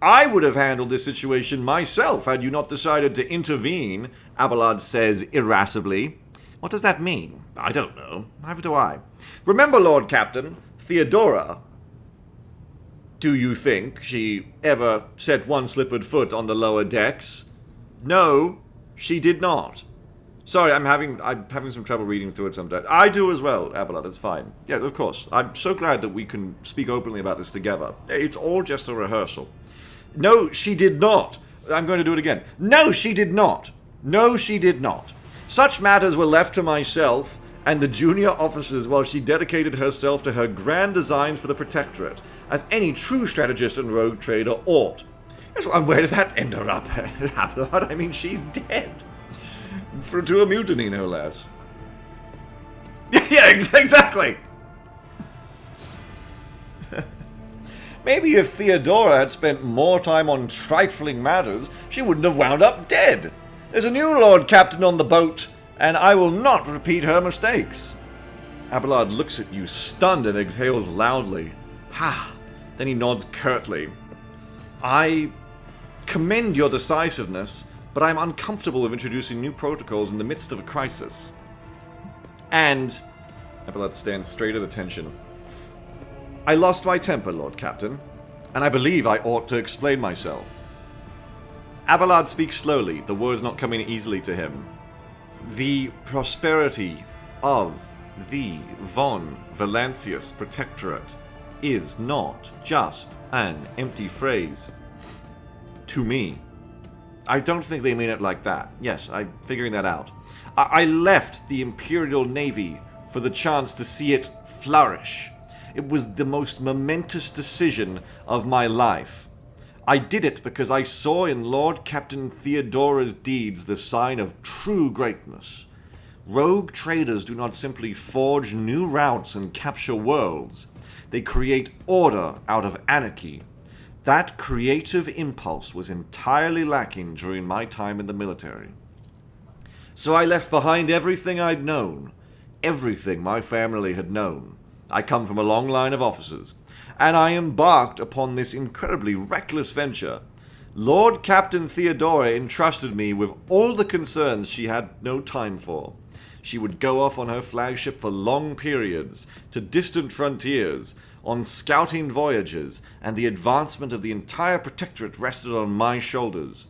I would have handled this situation myself had you not decided to intervene, Abelard says irascibly. What does that mean? I don't know. Neither do I. Remember, Lord Captain, Theodora. Do you think she ever set one slippered foot on the lower decks? No, she did not. Sorry, I'm having some trouble reading through it sometimes. I do as well, Abelard, it's fine. Yeah, of course. I'm so glad that we can speak openly about this together. It's all just a rehearsal. No, she did not. I'm going to do it again. No, she did not. No, she did not. Such matters were left to myself and the junior officers while she dedicated herself to her grand designs for the Protectorate, as any true strategist and rogue trader ought. And where did that end her up, Abelard? I mean, she's dead. To a mutiny, no less. Yeah, exactly! Maybe if Theodora had spent more time on trifling matters, she wouldn't have wound up dead. There's a new Lord Captain on the boat, and I will not repeat her mistakes. Abelard looks at you, stunned, and exhales loudly. Ha! Then he nods curtly. I commend your decisiveness, but I'm uncomfortable with introducing new protocols in the midst of a crisis. And Abelard stands straight at attention. I lost my temper, Lord Captain, and I believe I ought to explain myself. Abelard speaks slowly, the words not coming easily to him. The prosperity of the von Valancius Protectorate is not just an empty phrase. To me. I don't think they mean it like that. Yes, I'm figuring that out. I left the Imperial Navy for the chance to see it flourish. It was the most momentous decision of my life. I did it because I saw in Lord Captain Theodora's deeds the sign of true greatness. Rogue traders do not simply forge new routes and capture worlds. They create order out of anarchy. That creative impulse was entirely lacking during my time in the military. So I left behind everything I'd known, everything my family had known. I come from a long line of officers, and I embarked upon this incredibly reckless venture. Lord Captain Theodora entrusted me with all the concerns she had no time for. She would go off on her flagship for long periods, to distant frontiers, on scouting voyages, and the advancement of the entire Protectorate rested on my shoulders.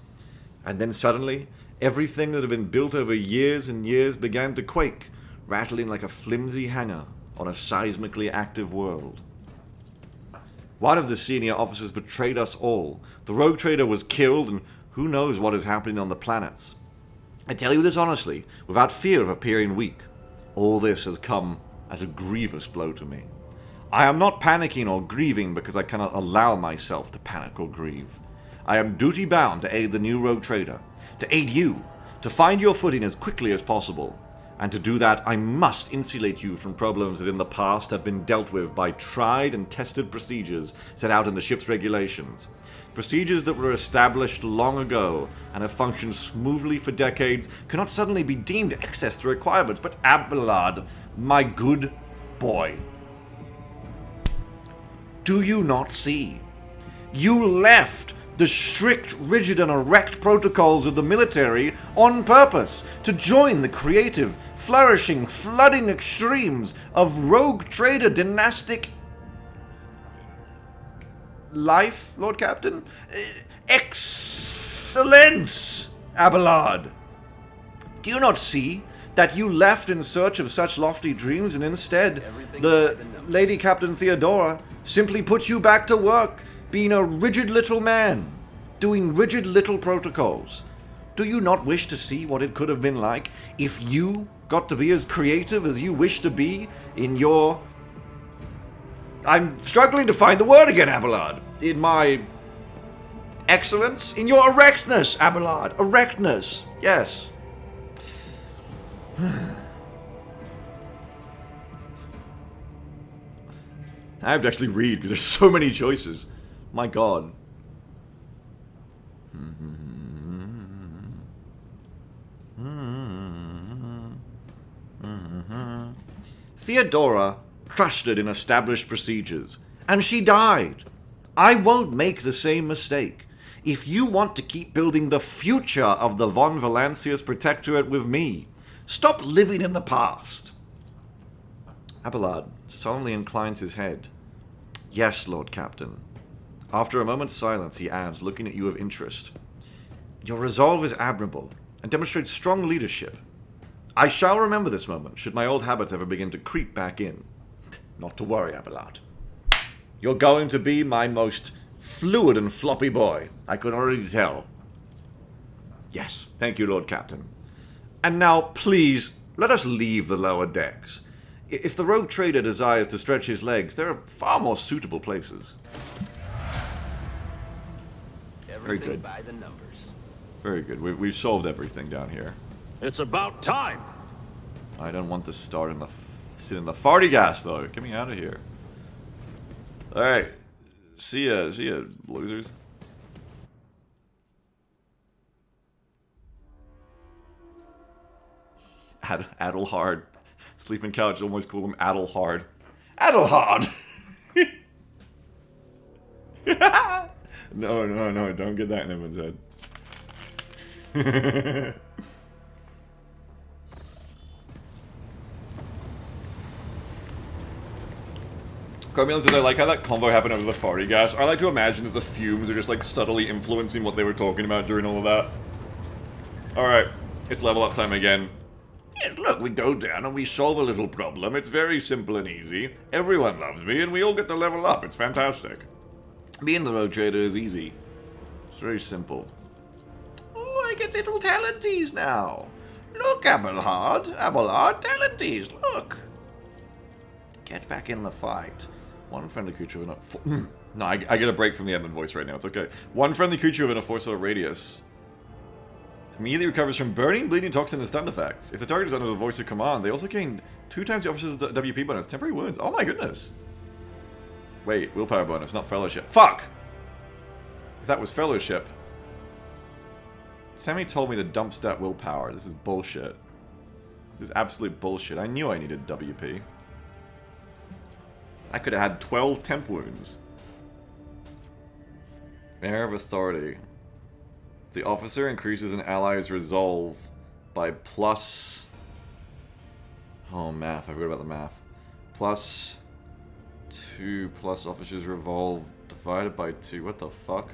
And then suddenly, everything that had been built over years and years began to quake, rattling like a flimsy hangar on a seismically active world. One of the senior officers betrayed us all. The rogue trader was killed, and who knows what is happening on the planets. I tell you this honestly, without fear of appearing weak. All this has come as a grievous blow to me. I am not panicking or grieving because I cannot allow myself to panic or grieve. I am duty-bound to aid the new rogue trader, to aid you, to find your footing as quickly as possible. And to do that, I must insulate you from problems that in the past have been dealt with by tried and tested procedures set out in the ship's regulations. Procedures that were established long ago and have functioned smoothly for decades cannot suddenly be deemed excess to requirements. But Abelard, my good boy, do you not see? You left the strict, rigid, and erect protocols of the military on purpose to join the creative, flourishing, flooding extremes of rogue trader dynastic life, Lord Captain? Excellence, Abelard! Do you not see that you left in search of such lofty dreams, and instead the Lady Captain Theodora simply put you back to work, being a rigid little man, doing rigid little protocols? Do you not wish to see what it could have been like if you got to be as creative as you wish to be in your... I'm struggling to find the word again, Abelard. In my... excellence? In your erectness, Abelard. Erectness. Yes. I have to actually read because there's so many choices. My god. Theodora trusted in established procedures, and she died. I won't make the same mistake. If you want to keep building the future of the Von Valancius Protectorate with me, stop living in the past. Abelard solemnly inclines his head. Yes, Lord Captain. After a moment's silence, he adds, looking at you with interest. Your resolve is admirable, and demonstrates strong leadership. I shall remember this moment, should my old habits ever begin to creep back in. Not to worry, Abelard. You're going to be my most fluid and floppy boy. I can already tell. Yes, thank you, Lord Captain. And now, please, let us leave the lower decks. If the rogue trader desires to stretch his legs, there are far more suitable places. Very good. By the numbers. Very good. We've solved everything down here. It's about time. I don't want to sit in the farty gas, though. Get me out of here. Alright. See ya, losers. Adelhard. Sleeping couch, almost call him Adelhard. Adelhard! No, don't get that in anyone's head. Carmelian says, I like how that convo happened over the farty gas. I like to imagine that the fumes are just like subtly influencing what they were talking about during all of that. Alright, it's level up time again. Yeah, look, we go down and we solve a little problem. It's very simple and easy. Everyone loves me and we all get to level up. It's fantastic. Being the rogue trader is easy. It's very simple. Oh, I get little talenties now. Look, Abelard, talenties, look. Get back in the fight. One friendly creature within a... No, I get a break from the Edmund voice right now. It's okay. One friendly creature within a 4-star radius immediately recovers from burning, bleeding, toxin, and stun effects. If the target is under the voice of command, they also gain 2 times the officer's WP bonus. Temporary wounds. Oh my goodness. Wait, willpower bonus, not fellowship. Fuck! If that was fellowship... Sammy told me to dump stat willpower. This is bullshit. This is absolute bullshit. I knew I needed WP. I could have had 12 temp wounds. Air of authority. The officer increases an ally's resolve by plus... Oh, math. I forgot about the math. Plus 2 plus officer's revolve divided by 2. What the fuck?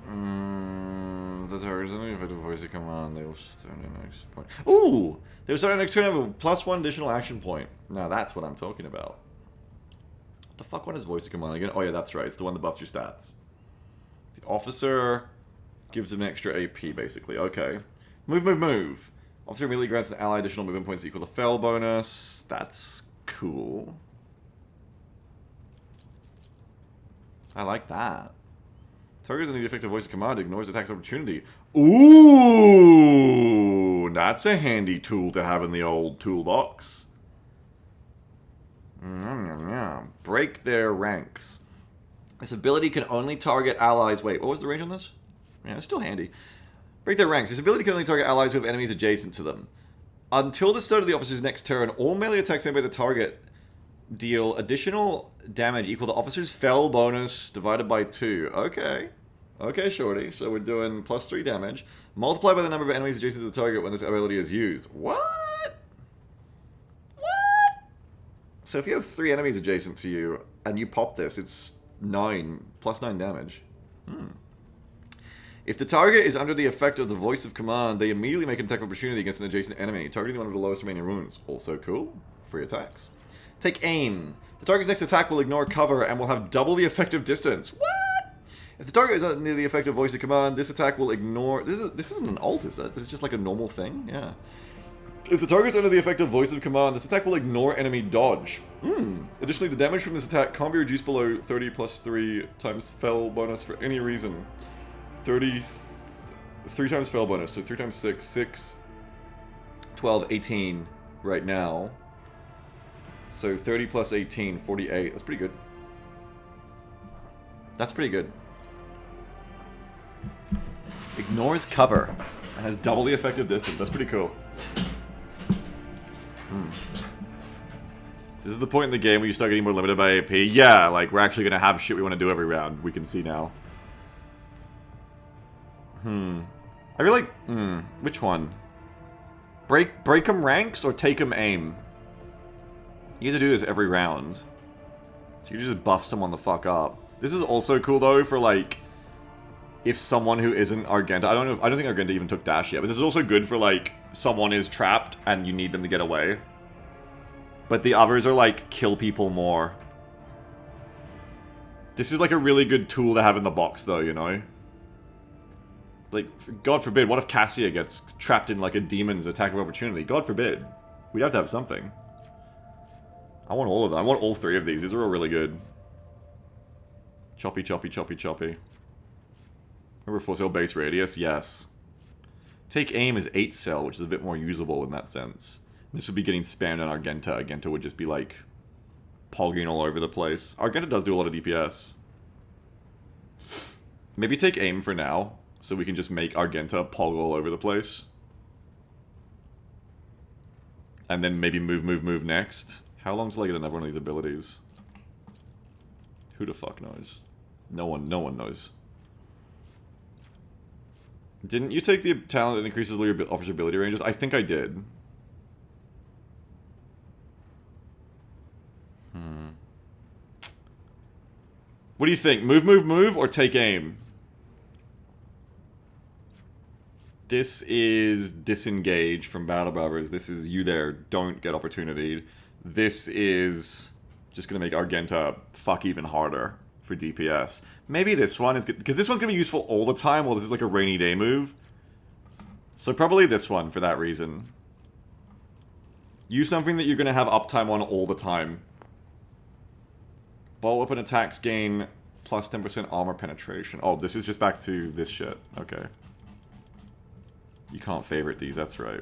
The target is only effective voice of command. They will start an next point. Ooh! They will start an next turn with a plus 1 additional action point. Now that's what I'm talking about. What the fuck? What is voice of command again? Oh yeah, that's right. It's the one that buffs your stats. The officer gives them extra AP, basically. Okay. Move, move, move. Officer immediately grants an ally additional movement points equal to fell bonus. That's cool. I like that. Target is in the effective voice of command, ignores attacks opportunity. Ooh! That's a handy tool to have in the old toolbox. Break their ranks. This ability can only target allies. Wait, what was the range on this? Yeah, it's still handy. Break their ranks. This ability can only target allies who have enemies adjacent to them. Until the start of the officer's next turn, all melee attacks made by the target deal additional damage equal to officer's fell bonus divided by 2. Okay. Okay, shorty. So we're doing plus 3 damage. Multiplied by the number of enemies adjacent to the target when this ability is used. What? What? So if you have 3 enemies adjacent to you and you pop this, it's 9. Plus 9 damage. If the target is under the effect of the voice of command, they immediately make an attack of opportunity against an adjacent enemy, targeting one of the lowest remaining wounds. Also cool. Free attacks. Take aim. The target's next attack will ignore cover and will have double the effective distance. What? If the target is under the effective voice of command, this attack will ignore... This isn't an ult, is it? This is just like a normal thing? Yeah. If the target is under the effective voice of command, this attack will ignore enemy dodge. Additionally, the damage from this attack can't be reduced below 30 plus 3 times fell bonus for any reason. 3 times fell bonus, so 3 times 6, 6, 12, 18 right now. So 30 plus 18, 48. That's pretty good. That's pretty good. Ignores cover and has double the effective distance. That's pretty cool. This is the point in the game where you start getting more limited by AP. Yeah, like we're actually gonna have shit we want to do every round. We can see now. I feel like, which one? Break 'em ranks or take 'em aim? You either do this every round. So you just buff someone the fuck up. This is also cool though for like, if someone who isn't Argenta, I don't think Argenta even took dash yet, but this is also good for like, someone is trapped and you need them to get away. But the others are like, kill people more. This is like a really good tool to have in the box though, you know? Like, God forbid, what if Cassia gets trapped in like a demon's attack of opportunity? God forbid. We'd have to have something. I want all of them. I want all 3 of these. These are all really good. Choppy, choppy, choppy, choppy. Remember 4 cell base radius? Yes. Take aim is 8 cell, which is a bit more usable in that sense. This would be getting spammed on Argenta. Argenta would just be like pogging all over the place. Argenta does do a lot of DPS. Maybe take aim for now, so we can just make Argenta pog all over the place. And then maybe move next. How long till I get another one of these abilities? Who the fuck knows? No one knows. Didn't you take the talent that increases your officer's ability ranges? I think I did. What do you think? Move, or take aim? This is disengage from Battle Brothers. This is you there, don't get opportunity. This is just gonna make Argenta fuck even harder for DPS. Maybe this one is good, because this one's gonna be useful all the time, while this is like a rainy day move. So probably this one for that reason. Use something that you're gonna have uptime on all the time. Bolt weapon attacks gain plus 10% armor penetration. Oh, this is just back to this shit. Okay. You can't favorite these, that's right.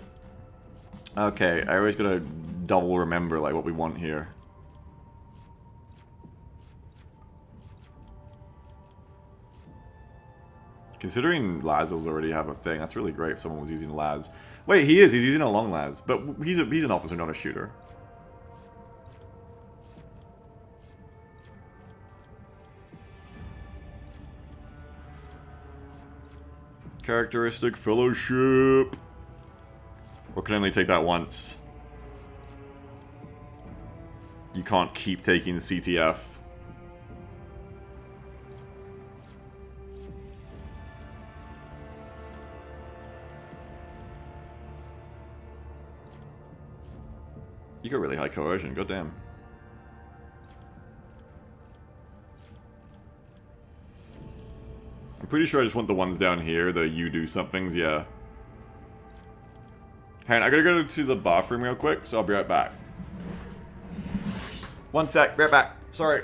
Okay, I always gotta double remember like what we want here. Considering Lazels already have a thing, that's really great if someone was using Laz. Wait, he's using a long Laz, but he's an officer, not a shooter. Characteristic fellowship. Or can only take that once. You can't keep taking CTF. You got really high coercion, goddamn. I'm pretty sure I just want the ones down here, the you do somethings, yeah. Hang on, I gotta go to the bathroom real quick, so I'll be right back. One sec, be right back. Sorry.